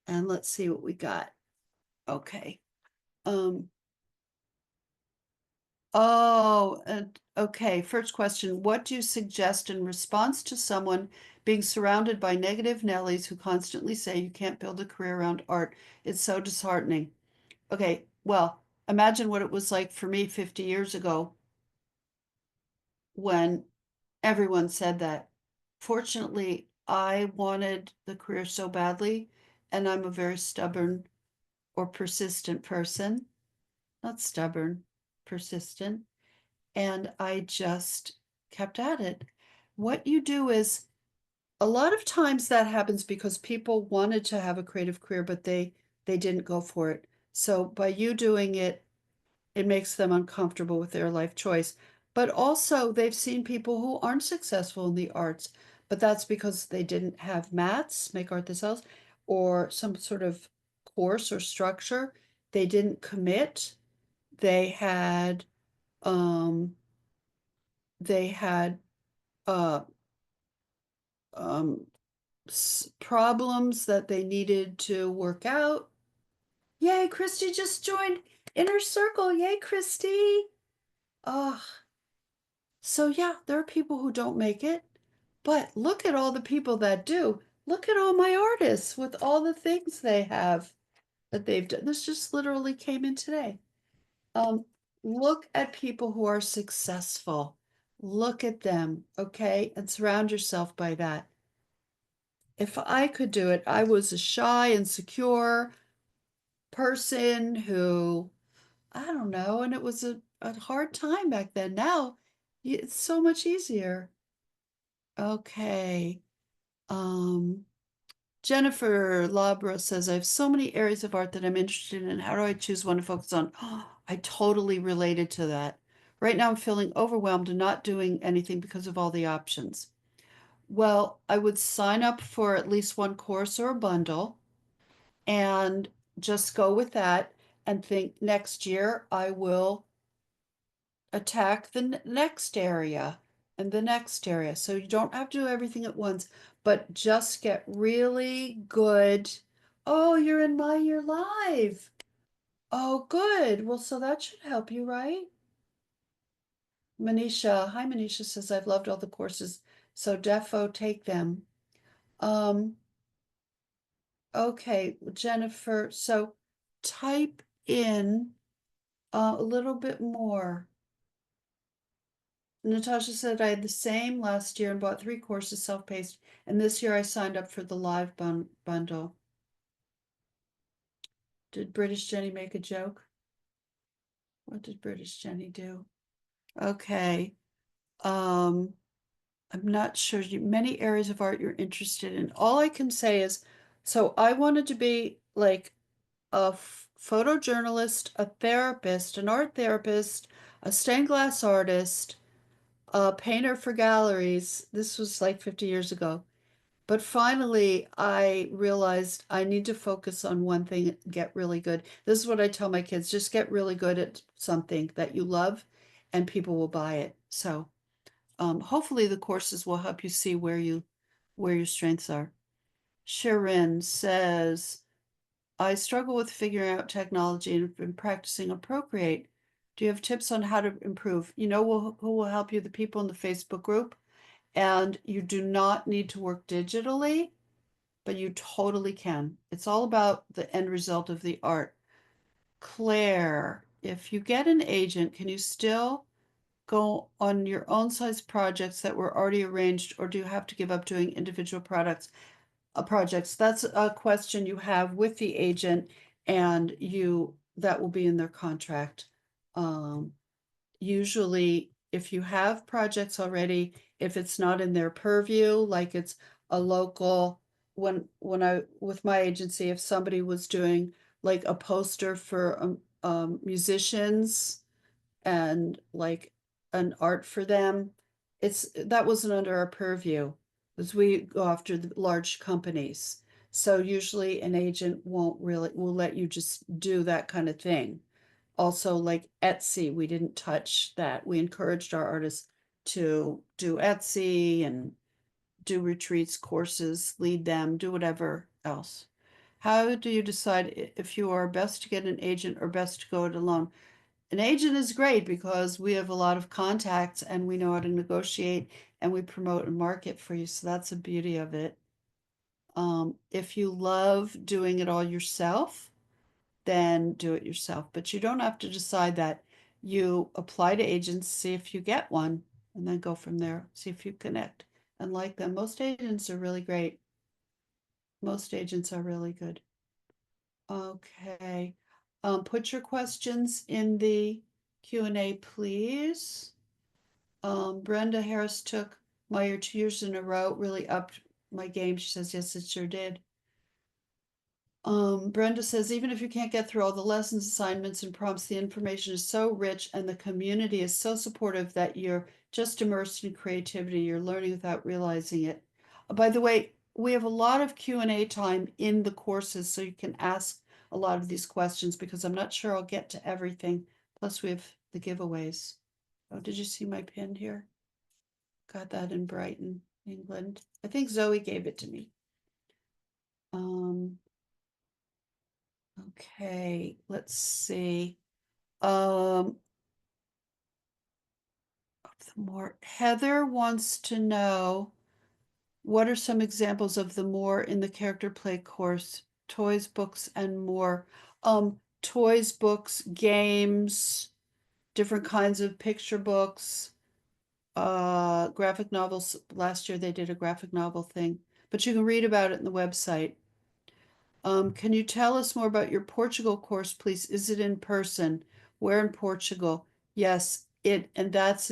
and let's see what we got. Okay. Um, Oh, okay. First question. What do you suggest in response to someone being surrounded by negative Nellies who constantly say you can't build a career around art? It's so disheartening. Okay, well, imagine what it was like for me 50 years ago when everyone said that. Fortunately, I wanted the career so badly, and I'm a very stubborn or persistent person. Not stubborn, persistent. And I just kept at it. What you do is a lot of times that happens because people wanted to have a creative career, but they didn't go for it. So by you doing it, it makes them uncomfortable with their life choice. But also they've seen people who aren't successful in the arts, but that's because they didn't have mats, make art themselves, or some sort of course or structure. They didn't commit. They had um they had uh, um, problems that they needed to work out. Yay, Christy just joined Inner Circle. Yay, Christy. Oh, so yeah, there are people who don't make it, but look at all the people that do. Look at all my artists with all the things they have that they've done. This just literally came in today. Um, look at people who are successful. Look at them, okay? And surround yourself by that. If I could do it, I was a shy, insecure person who, I don't know, and it was a hard time back then. Now it's so much easier. Okay. Um, Jennifer Labra says, I have so many areas of art that I'm interested in. How do I choose one to focus on? Oh, I totally related to that. Right now, I'm feeling overwhelmed and not doing anything because of all the options. Well, I would sign up for at least one course or a bundle and just go with that and think next year I will attack the next area and the next area. So you don't have to do everything at once, but just get really good. Oh, you're in My Year Live. Oh, good. Well, so that should help you, right? Manisha, hi, Manisha says, I've loved all the courses, so defo take them. Um, okay, Jennifer, so type in a little bit more. Natasha said I had the same last year and bought 3 courses self-paced, and this year I signed up for the live bundle. Did British Jenny make a joke? What did British Jenny do? Okay. Um, I'm not sure. Many areas of art you're interested in. All I can say is, so I wanted to be like a photojournalist, a therapist, an art therapist, a stained glass artist, a painter for galleries. This was like 50 years ago. But finally, I realized I need to focus on one thing, get really good. This is what I tell my kids, just get really good at something that you love and people will buy it. So hopefully the courses will help you see where your strengths are. Sharon says, I struggle with figuring out technology and have been practicing on Procreate. Do you have tips on how to improve? You know who will help you? The people in the Facebook group. And you do not need to work digitally, but you totally can. It's all about the end result of the art. Claire, if you get an agent, can you still go on your own size projects that were already arranged, or do you have to give up doing individual projects? That's a question you have with the agent, and you that will be in their contract. Um, Usually, if you have projects already, if it's not in their purview, like it's a local, when I with my agency, if somebody was doing like a poster for musicians and like an art for them, it's that wasn't under our purview, because we go after the large companies. So usually an agent won't really will let you just do that kind of thing. Also, like Etsy, we didn't touch that. We encouraged our artists to do Etsy and do retreats, courses, lead them, do whatever else. How do you decide if you are best to get an agent or best to go it alone? An agent is great because we have a lot of contacts and we know how to negotiate and we promote and market for you. So that's the beauty of it. If you love doing it all yourself, then do it yourself. But you don't have to decide that. You apply to agents, see if you get one, and then go from there. See if you connect and like them. Most agents are really great. Most agents are really good. Okay. Put your questions in the Q&A, please. Brenda Harris took Meyer 2 years in a row, really upped my game. She says, yes, it sure did. Brenda says, even if you can't get through all the lessons, assignments, and prompts, the information is so rich and the community is so supportive that you're just immersed in creativity. You're learning without realizing it. By the way, we have a lot of Q&A time in the courses, so you can ask a lot of these questions because I'm not sure I'll get to everything. Plus, we have the giveaways. Oh, did you see my pin here? Got that in Brighton, England. I think Zoe gave it to me. Um, Okay, let's see. Um, the more Heather wants to know, what are some examples of the more in the character play course? Toys, books, and more. Toys, books, games, different kinds of picture books, graphic novels. Last year they did a graphic novel thing, but you can read about it in the website. Can you tell us more about your Portugal course, please? Is it in person? Where in Portugal? Yes, and that's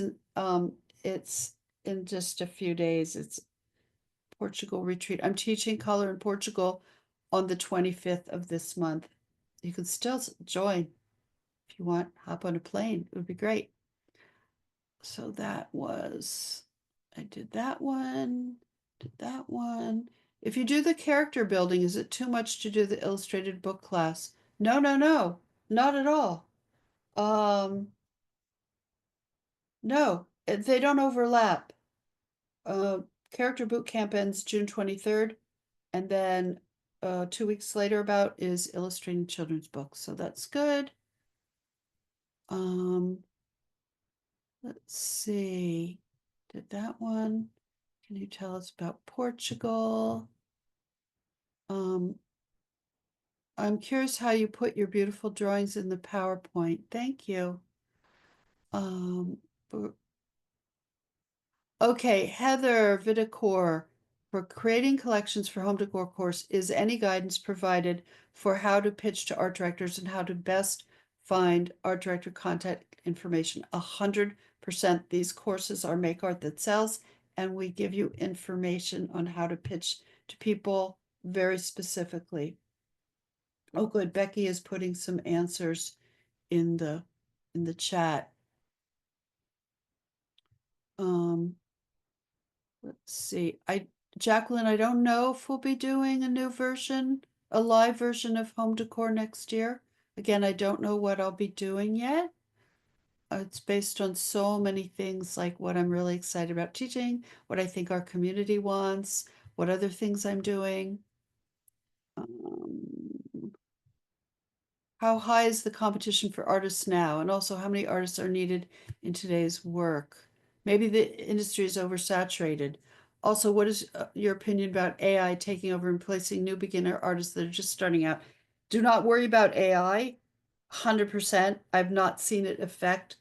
it's in just a few days. It's Portugal retreat. I'm teaching color in Portugal on the 25th of this month. You can still join if you want, hop on a plane. It would be great. So I did that one, did that one. If you do the character building, is it too much to do the illustrated book class? No, no, no, not at all. Um, no, they don't overlap. Uh, Character boot camp ends June 23rd, and then 2 weeks later about is illustrating children's books. So that's good. Um, let's see. Did that one. Can you tell us about Portugal? Um, I'm curious how you put your beautiful drawings in the PowerPoint. Thank you. Um, okay, Heather Vidicor, For creating collections for home decor course, is any guidance provided for how to pitch to art directors and how to best find art director contact information? 100%. These courses are Make Art That Sells, and we give you information on how to pitch to people very specifically. Oh, good. Becky is putting some answers in the chat. Let's see. Jacqueline, I don't know if we'll be doing a new version, a live version of home decor next year. Again, I don't know what I'll be doing yet. It's based on so many things, like what I'm really excited about teaching, what I think our community wants, what other things I'm doing. How high is the competition for artists now? And also, how many artists are needed in today's work? Maybe the industry is oversaturated. Also, what is your opinion about AI taking over and replacing new beginner artists that are just starting out? Do not worry about AI. 100%. I've not seen it affect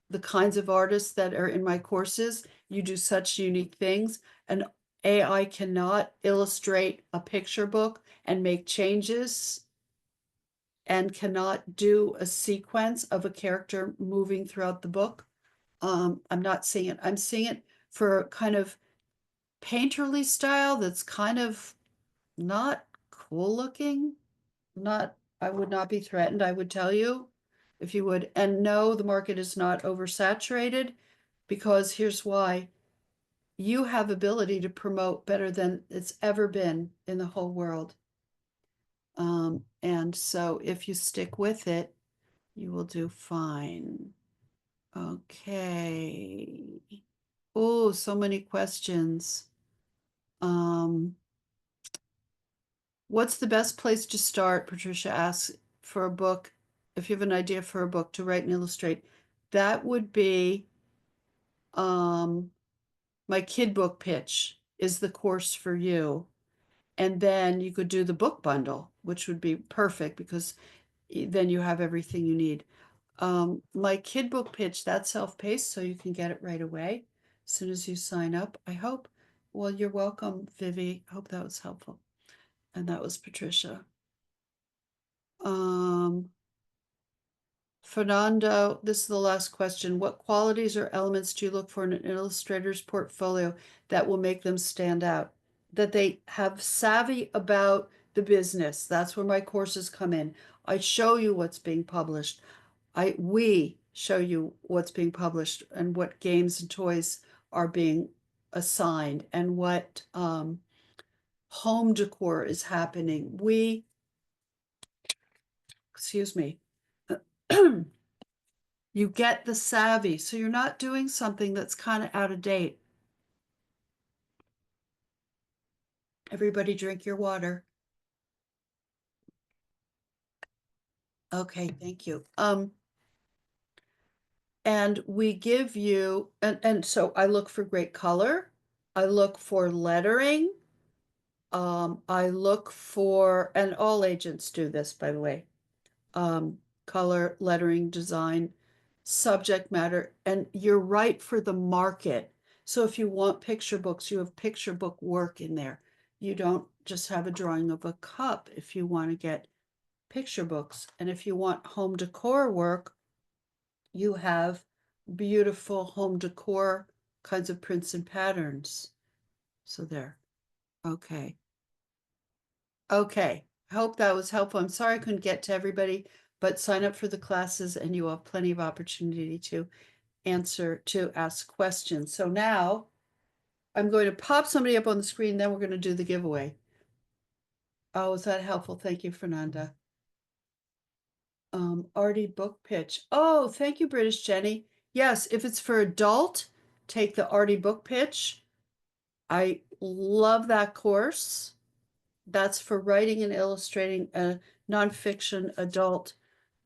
the kinds of artists that are in my courses. You do such unique things, and AI cannot illustrate a picture book and make changes and cannot do a sequence of a character moving throughout the book. I'm not seeing it. I'm seeing it for kind of painterly style that's kind of not cool looking. Not, I would not be threatened, I would tell you if you would. And no, the market is not oversaturated, because here's why. You have ability to promote better than it's ever been in the whole world. And so if you stick with it, you will do fine. Okay. Oh, so many questions. What's the best place to start? Patricia asks, for a book. If you have an idea for a book to write and illustrate, that would be my kid book pitch is the course for you. And then you could do the book bundle, which would be perfect because then you have everything you need. My kid book pitch, that's self-paced, so you can get it right away as soon as you sign up, I hope. Well, you're welcome, Vivi. I hope that was helpful. And that was Patricia. Fernando, this is the last question. What qualities or elements do you look for in an illustrator's portfolio that will make them stand out? That they have savvy about the business. That's where my courses come in. I show you what's being published. We show you what's being published and what games and toys are being assigned and what home decor is happening. Excuse me. You get the savvy, so you're not doing something that's kind of out of date. Everybody drink your water. Okay, thank you. And we give you, and so I look for great color. I look for lettering. I look for, and all agents do this, by the way, color, lettering, design, subject matter, and you're right for the market. So if you want picture books, you have picture book work in there. You don't just have a drawing of a cup if you want to get picture books. And if you want home decor work, you have beautiful home decor kinds of prints and patterns. So there. Okay. Okay. I hope that was helpful. I'm sorry I couldn't get to everybody, but sign up for the classes and you will have plenty of opportunity to ask questions. So now I'm going to pop somebody up on the screen, then we're going to do the giveaway. Oh, is that helpful? Thank you, Fernanda. Artie book pitch. Oh, thank you, British Jenny. Yes, if it's for adult, take the Artie book pitch. I love that course. That's for writing and illustrating a nonfiction adult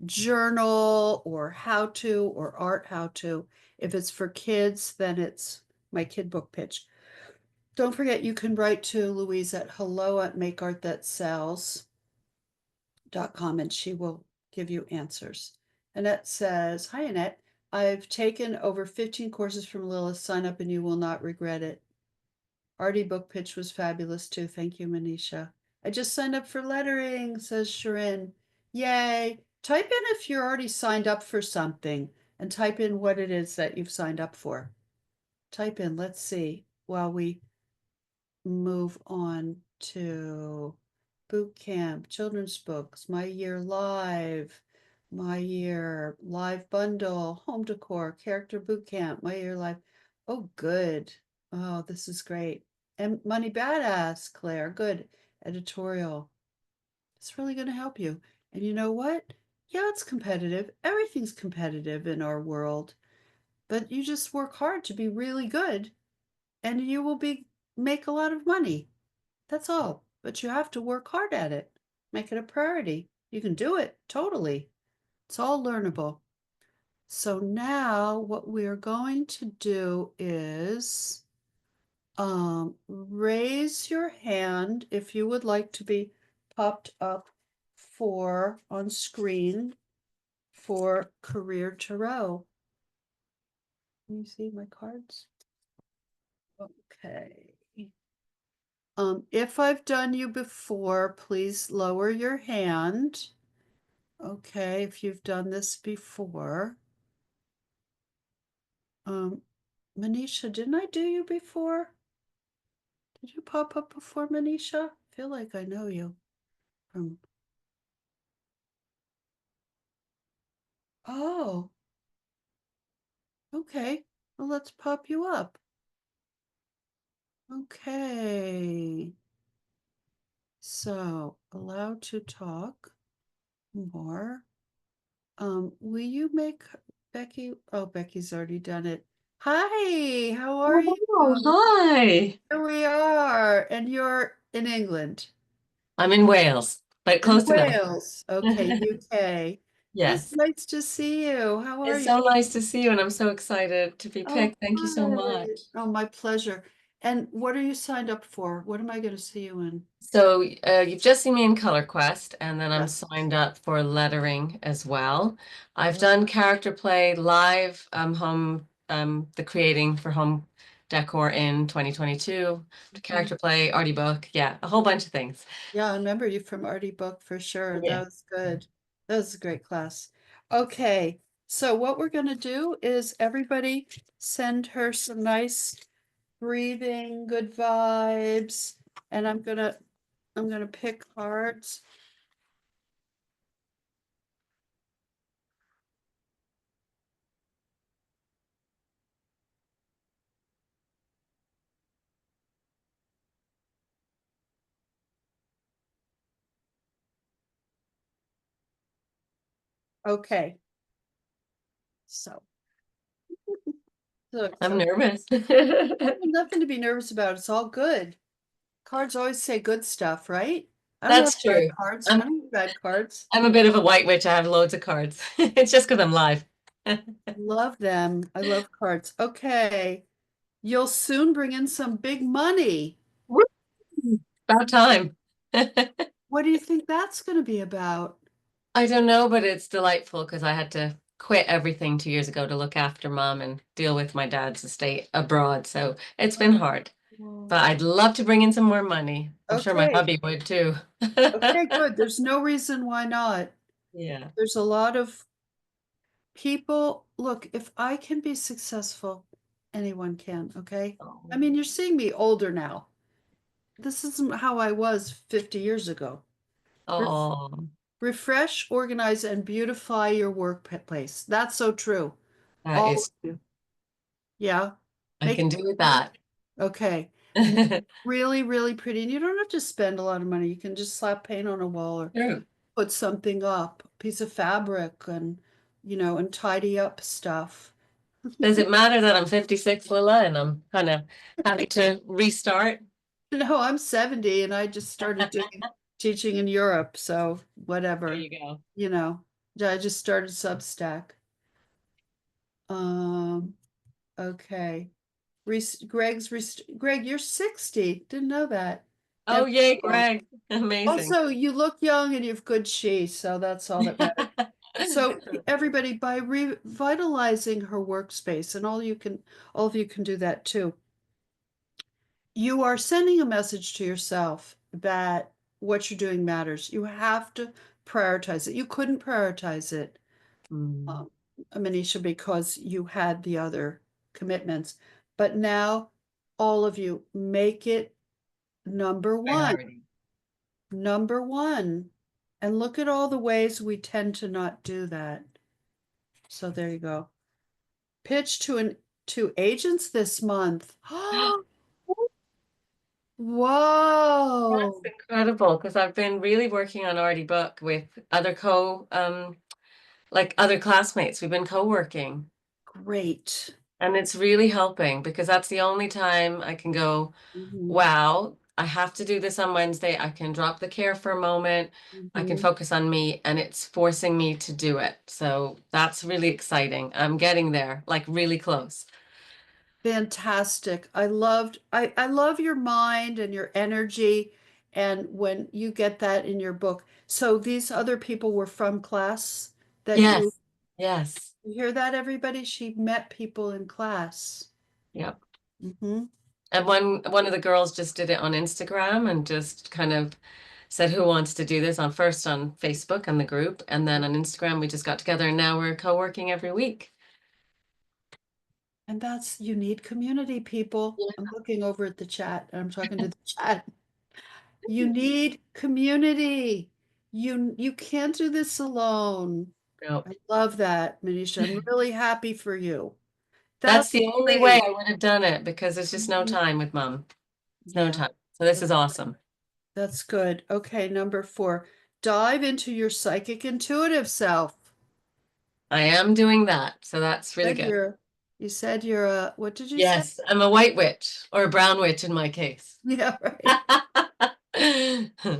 journal or how to or art how to. If it's for kids, then it's my kid book pitch. Don't forget, you can write to Louise at hello@makeartthatsells.com and she will give you answers. Annette says, hi, Annette. I've taken over 15 courses from Lilla. Sign up and you will not regret it. Artie book pitch was fabulous too. Thank you, Manisha. I just signed up for lettering, says Sharon. Yay. Type in if you're already signed up for something and type in what it is that you've signed up for. Type in, let's see, while we move on to boot camp, children's books, my year live, my year live bundle, home decor, character boot camp, my year live. Oh, good. Oh, this is great. And Money Badass, Claire, good. Editorial. It's really going to help you. And you know what? Yeah, it's competitive. Everything's competitive in our world, but you just work hard to be really good and you will be make a lot of money. That's all. But you have to work hard at it. Make it a priority. You can do it totally. It's all learnable. So now what we're going to do is raise your hand if you would like to be popped up for on screen for Career Tarot. Can you see my cards? Okay. If I've done you before, please lower your hand. Okay, if you've done this before. Manisha, didn't I do you before? Did you pop up before, Manisha? I feel like I know you from. Oh, okay. Well, let's pop you up. Okay. So, allowed to talk more. Will you make Becky? Oh, Becky's already done it. Hi, how are you? Oh, hi. Here we are, and you're in England. I'm in Wales, but In close enough. Wales. Okay, UK. It's Yes. nice to see you. How are It's you? so nice to see you, and I'm so excited to be Oh, picked. Thank you so good. much. Oh, my pleasure. And what are you signed up for? What am I going to see you in? So, you've just seen me in Color Quest, and then I'm Yes. signed up for lettering as well. I've done character play live, home, the creating for home decor in 2022, Mhm. character play, arty book, yeah, a whole bunch of things. Yeah, I remember you from Artie Book for sure. Yeah. That was good. That was a great class. Okay, so what we're going to do is everybody send her some nice breathing, good vibes, and I'm gonna pick cards. Okay, so look, I'm so nervous. nothing to be nervous about. It's all good. Cards always say good stuff, right? I don't have That's bad true. cards. I I'm don't have bad cards. I'm a bit of a white witch. I have loads of cards. It's just because I'm live. Love them. I love cards. Okay, you'll soon bring in some big money. Woo! About time. What do you think that's going to be about? I don't know, but it's delightful because I had to quit everything 2 years ago to look after mom and deal with my dad's estate abroad. So it's been hard, Oh, but I'd love to bring in some more money. I'm sure my okay. hubby would too. Okay, good. There's no reason why not. Yeah. There's a lot of people. Look, if I can be successful, anyone can, okay? I mean, you're seeing me older now. This isn't how I was 50 years ago. Ref- Oh, Refresh, organize, and beautify your workplace. That's so true. that All of is, you. Yeah. I Make can it do that. okay. Really, really pretty. And you don't have to spend a lot of money. You can just slap paint on a wall or True. put something up, a piece of fabric and tidy up stuff. Does it matter that I'm 56, Lilla, and I'm kind of having to restart? No, I'm 70 and I just started There doing teaching in Europe, so whatever. you go. You know, I just started Substack. Um, okay. Greg, you're 60. Didn't know that. Oh, And yay, Greg. Amazing. also, you look young and you have good chi, so that's all that matters. So everybody, by revitalizing her workspace, and all of you can do that too. you are sending a message to yourself that what you're doing matters. You have to prioritize it. You couldn't prioritize it, Mm, um, Manisha, because you had the other commitments. But now, all of you, make it number one. priority. Number one. And look at all the ways we tend to not do that. So there you go. Pitch to agents this month. That's Whoa. incredible because I've been really working on Already Book with other like other classmates. We've been co-working Great. and it's really helping because that's the only time I can go, Mhm, wow, I have to do this on Wednesday. I can drop the care for a moment. I can mhm. focus on me and it's forcing me to do it. So that's really exciting. I'm getting there, like really close. Fantastic. I love your mind and your energy and when you get that in your book. So these other people were from class that you Yes. Yes. hear that, everybody? She met people in class. Yep. Hmm. And one of the girls just did it on Instagram and just kind of said who wants to do this on first on Facebook and the group, and then on Instagram we just got together and now we're co-working every week. And that's, you need community, people. Yeah. I'm looking over at the chat and I'm talking to the chat. You need community. You can't do this alone. No. I love that, Manisha. I'm really happy for you. That's That's the only way great. I would have done it because there's just no Mhm. time with mom. There's no Yeah, time. So this is that's awesome. that's good. Okay, number four, dive into your psychic intuitive self. I am doing that. So that's really Said good. you're, you said you're a, what did you say? Yes, I'm a white witch or a brown witch in my case. Yeah, right. Yeah.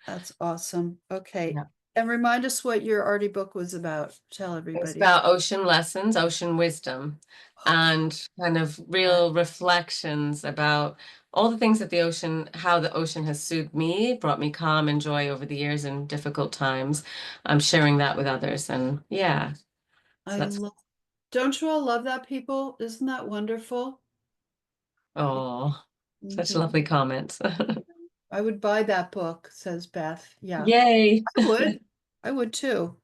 That's awesome. Okay. And remind us what your arty book was about. Tell It's everybody. about ocean lessons, ocean wisdom, and kind of real reflections about all the things that the ocean, how the ocean has soothed me, brought me calm and joy over the years in difficult times. I'm sharing that with others. And yeah, so I that's, love, don't you all love that, people? Isn't that wonderful? oh, such Mhm. lovely comments. I would buy that book, says Beth. Yeah, Yay. I would. I would too.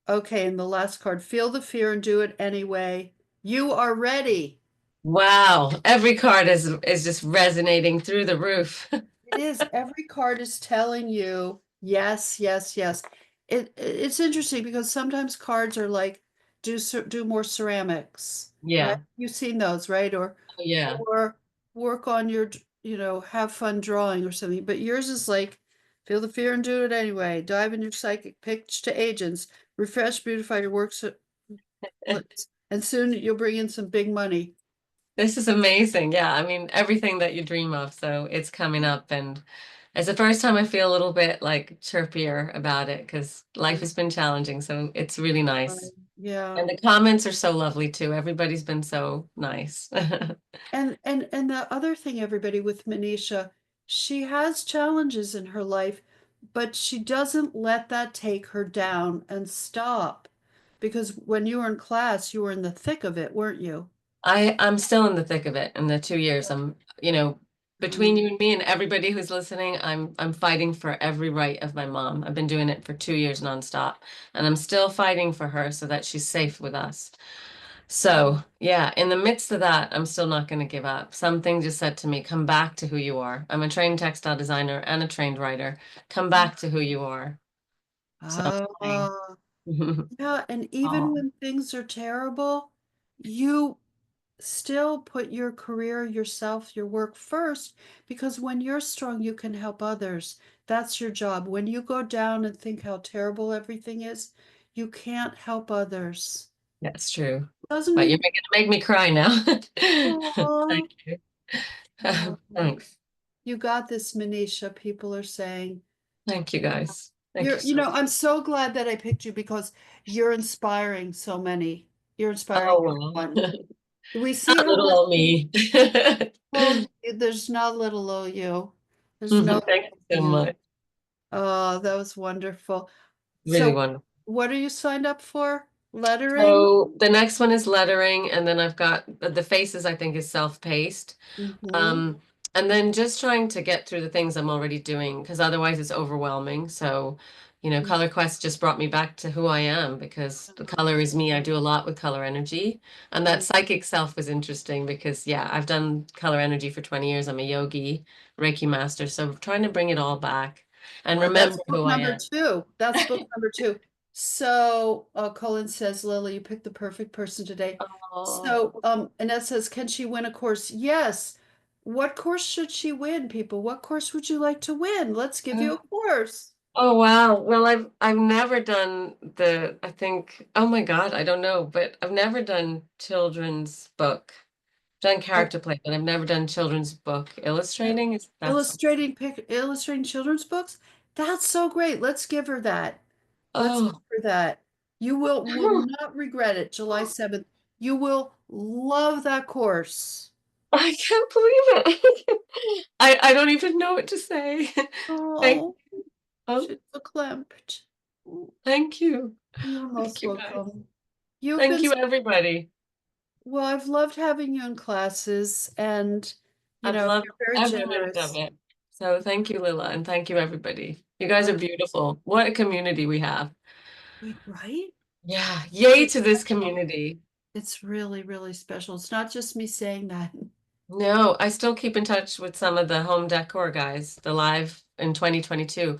Okay, and the last card, feel the fear and do it anyway. You are ready. Wow. Every card is just resonating through the roof. It is. Every card is telling you yes, yes, yes. It's interesting because sometimes cards are like do more ceramics, right? Yeah. You've seen those, right? Oh, yeah. Or work on your, have fun drawing or something. But yours is like feel the fear and do it anyway. Dive into your psychic, pitch to agents, refresh, beautify your works, and soon you'll bring in some big money. This is amazing. Yeah, I mean, everything that you dream of. So it's coming up, and it's the first time I feel a little bit like chirpier about it because life has been challenging. So it's really Right. nice. Yeah. And the comments are so lovely too. Everybody's been so nice. And the other thing, everybody, with Manisha, she has challenges in her life, but she doesn't let that take her down and stop. Because when you were in class, you were in the thick of it, weren't you? I'm still in the thick of it. In the 2 years, between Mm. you and me and everybody who's listening, I'm fighting for every right of my mom. I've been doing it for 2 years nonstop, and I'm still fighting for her so that she's safe with us. So, yeah, in the midst of that, I'm still not going to give up. Something just said to me, come back to who you are. I'm a trained textile designer and a trained writer. Come back to who you are. So I'm saying, Ah, yeah, and even oh, when things are terrible, you still put your career, yourself, your work first, because when you're strong, you can help others. That's your job. When you go down and think how terrible everything is, you can't help others. that's true. Doesn't But you're mean, going to make me cry now. Thank oh, you. oh, Thanks. you got this, Manisha, people are saying. Thank you guys. Thank you so much. I'm so glad that I picked you because you're inspiring so many. You're inspiring Oh, well. everyone. We see how Little much old me. there's not little o you. There's no Thank you so you. much. Oh, that was wonderful. Really So, wonderful. what are you signed up for? Lettering? So the next one is lettering, and then I've got the faces, I think, is self-paced. Mm-hmm. Um, And then just trying to get through the things I'm already doing because otherwise it's overwhelming. So, Mm, Color Quest just brought me back to who I am because the color is me. I do a lot with color energy. And that mm. psychic self was interesting because, yeah, I've done color energy for 20 years. I'm a yogi, Reiki master. So trying to bring it all back and Well, that's remember book who I number am. two. That's book number two. So, Colin says, Lily, you picked the perfect person today. Oh, So, Annette says, can she win a course? Yes. What course should she win, people? What course would you like to win? Let's give you a course. oh wow. Well, I've never done I think, oh my God, I don't know, but I've never done children's book. Done Oh, character play, but I've never done children's book illustrating. Is that's illustrating children's books. That's so great. Let's give her that. Let's give oh her that. You will not regret it. July 7th. You will love that course. I can't believe it. I don't even know what to say. Thank Oh, oh, she's verklempt. thank you. You're Thank most you guys. welcome. You've Thank been, you everybody. well, I've loved having you in classes and, I've loved you're very every minute of generous. it. So thank you, Lilla, and thank you everybody. You guys Uh, are beautiful. What a community we have. right? Yeah, yay It's to this special. community. It's really, really special. It's not just me saying that. No, I still keep in touch with some of the home decor guys, the live in 2022.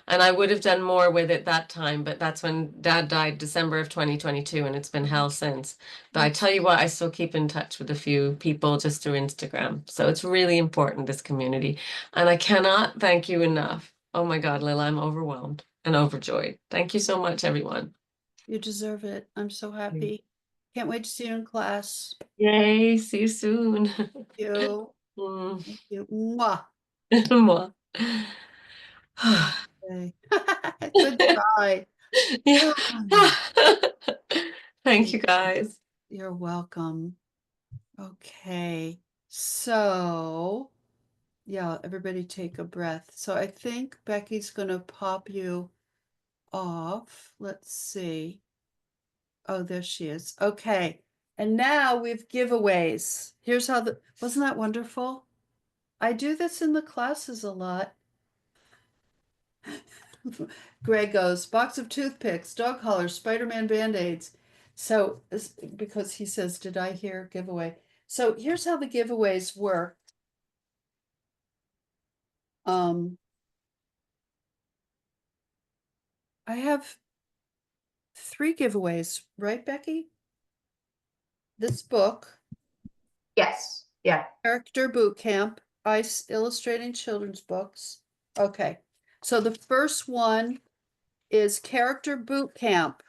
And I would have done more with it that time, but that's when Dad died December of 2022, and it's been hell since. But I tell you what, I still keep in touch with a few people just through Instagram. So it's really important, this community. And I cannot thank you enough. Oh my God, Lila, I'm overwhelmed and overjoyed. Thank you so much, everyone. You deserve it. I'm so happy. Can't wait to see you in class. Yay, see you soon. Thank you. Mm. Thank you. Mwah. Mwah. Okay. Good try. Yeah. Oh, Thank thank you guys. You're welcome. Okay. So, yeah, everybody take a breath. So I think Becky's going to pop you off. Let's see. Oh, there she is. Okay. And now we've giveaways. Here's how wasn't that wonderful? I do this in the classes a lot. Greg goes, box of toothpicks, dog collars, Spider-Man band-aids. So, because he says, did I hear giveaway? So here's how the giveaways work. Um, I have 3 giveaways, right, Becky? This book, Yes, yeah. Character Boot Camp, Ice Illustrating Children's Books. Okay, so the first one is Character Boot Camp.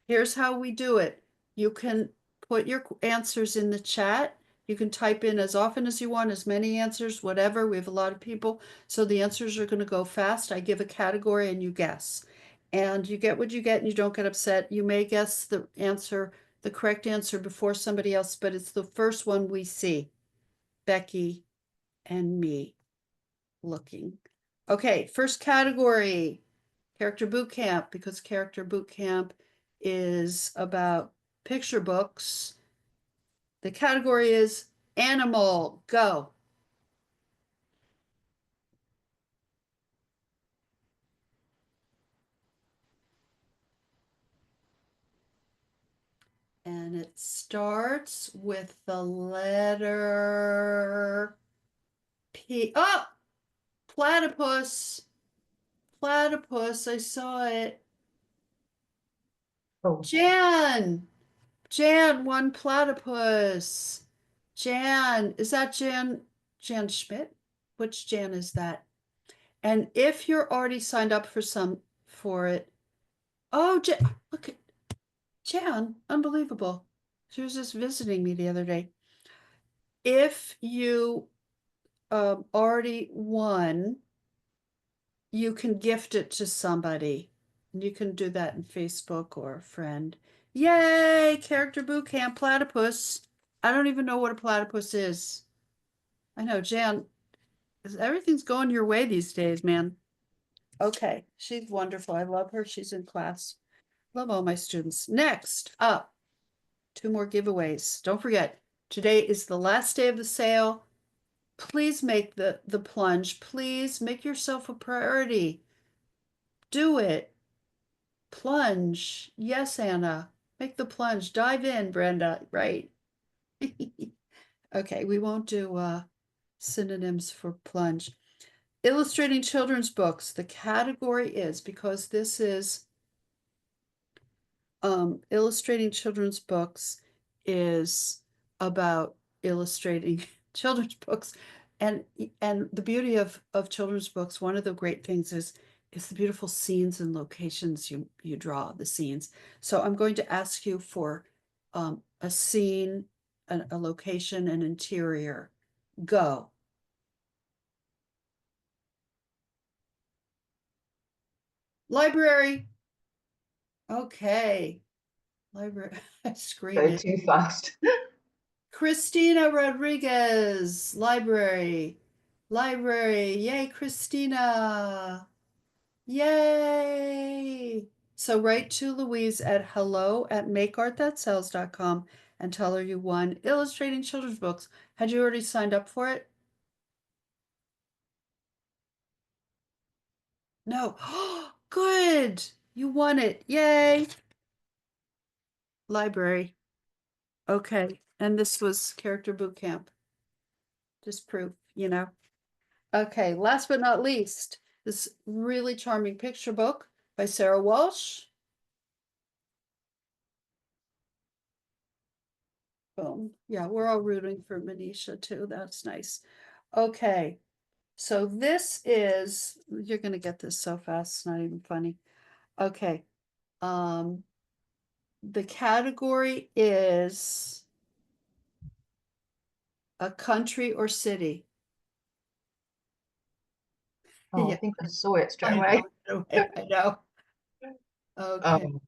Here's how we do it. You can put your answers in the chat. You can type in as often as you want, as many answers, whatever. We have a lot of people, so the answers are going to go fast. I give a category and you guess. And you get what you get and you don't get upset. You may guess the answer, the correct answer before somebody else, but it's the first one we see. Becky and me looking. Okay, first category, Character Boot Camp, because Character Boot Camp is about picture books. The category is animal. Go. And it starts with the letter P. Oh, platypus. Platypus. I saw it. Oh, Jan. Jan won platypus. Jan, is that Jan Schmidt? Which Jan is that? And if you're already signed up for it, oh, look at Jan, unbelievable. She was just visiting me the other day. If you already won, you can gift it to somebody. And you can do that in Facebook or a friend. Yay! Character Boot Camp Platypus. I don't even know what a platypus is. I know, Jan, everything's going your way these days, man. Okay, she's wonderful. I love her. She's in class. Love all my students. Next up, 2 more giveaways. Don't forget, today is the last day of the sale. Please make the plunge. Please make yourself a priority. Do it. Plunge. Yes, Anna. Make the plunge. Dive in, Brenda. Right. Okay, we won't do synonyms for plunge. Illustrating children's books. The category is, because this is illustrating children's books is about illustrating children's books. And the beauty of children's books, one of the great things is the beautiful scenes and locations you draw the scenes. So I'm going to ask you for a scene, a location, an interior. Go. Library. Okay. Library. Go Screaming. too fast. Christina Rodriguez, library. Library. Yay, Christina. Yay. So write to Louise at hello@makeart.sells.com and tell her you won illustrating children's books. Had you already signed up for it? No. Good. You won it. Yay. Library. Okay. And this was character boot camp. Just proof, you know. Okay, last but not least, this really charming picture book by Sarah Walsh. Boom. Yeah, we're all rooting for Manisha too. That's nice. Okay, so this is, you're gonna get this so fast, it's not even funny. Okay. The category is a country or city. Oh, Yeah, I think I saw it straight I away. know, I know. Okay. Oh,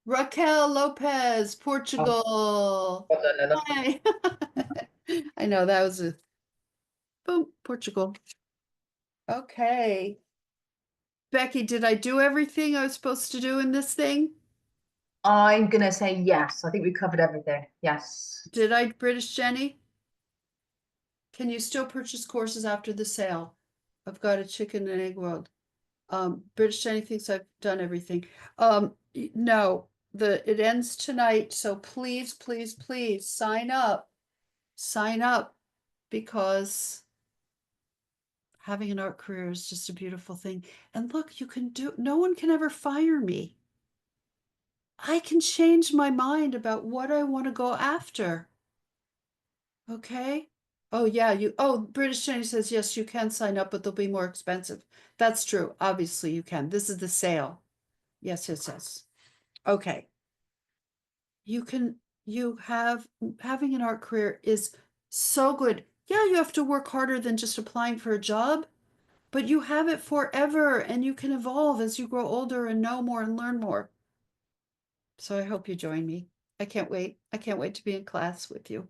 Raquel Lopez, Portugal. well done, Lilla. Hi. I know that was a boom, Portugal. Okay. Becky, did I do everything I was supposed to do in this thing? I'm gonna say yes. I think we covered everything. Yes. Did I, British Jenny? Can you still purchase courses after the sale? I've got a chicken and egg world. British Jenny thinks I've done everything. No, it ends tonight, so please, please, please sign up. Sign up because having an art career is just a beautiful thing. And look, you can do, no one can ever fire me. I can change my mind about what I want to go after. Okay? Oh, yeah, British Jenny says, yes, you can sign up, but they'll be more expensive. That's true. Obviously, you can. This is the sale. Yes, it says. Okay. Having an art career is so good. Yeah, you have to work harder than just applying for a job, but you have it forever and you can evolve as you grow older and know more and learn more. So I hope you join me. I can't wait. I can't wait to be in class with you.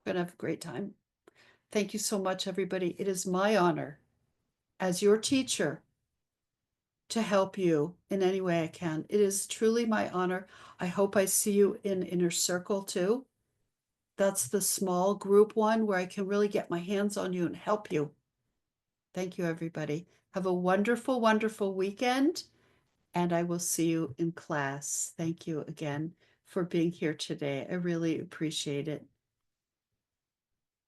We're gonna have a great time. Thank you so much, everybody. It is my honor as your teacher to help you in any way I can. It is truly my honor. I hope I see you in Inner Circle too. That's the small group one where I can really get my hands on you and help you. Thank you, everybody. Have a wonderful, wonderful weekend, and I will see you in class. Thank you again for being here today. I really appreciate it.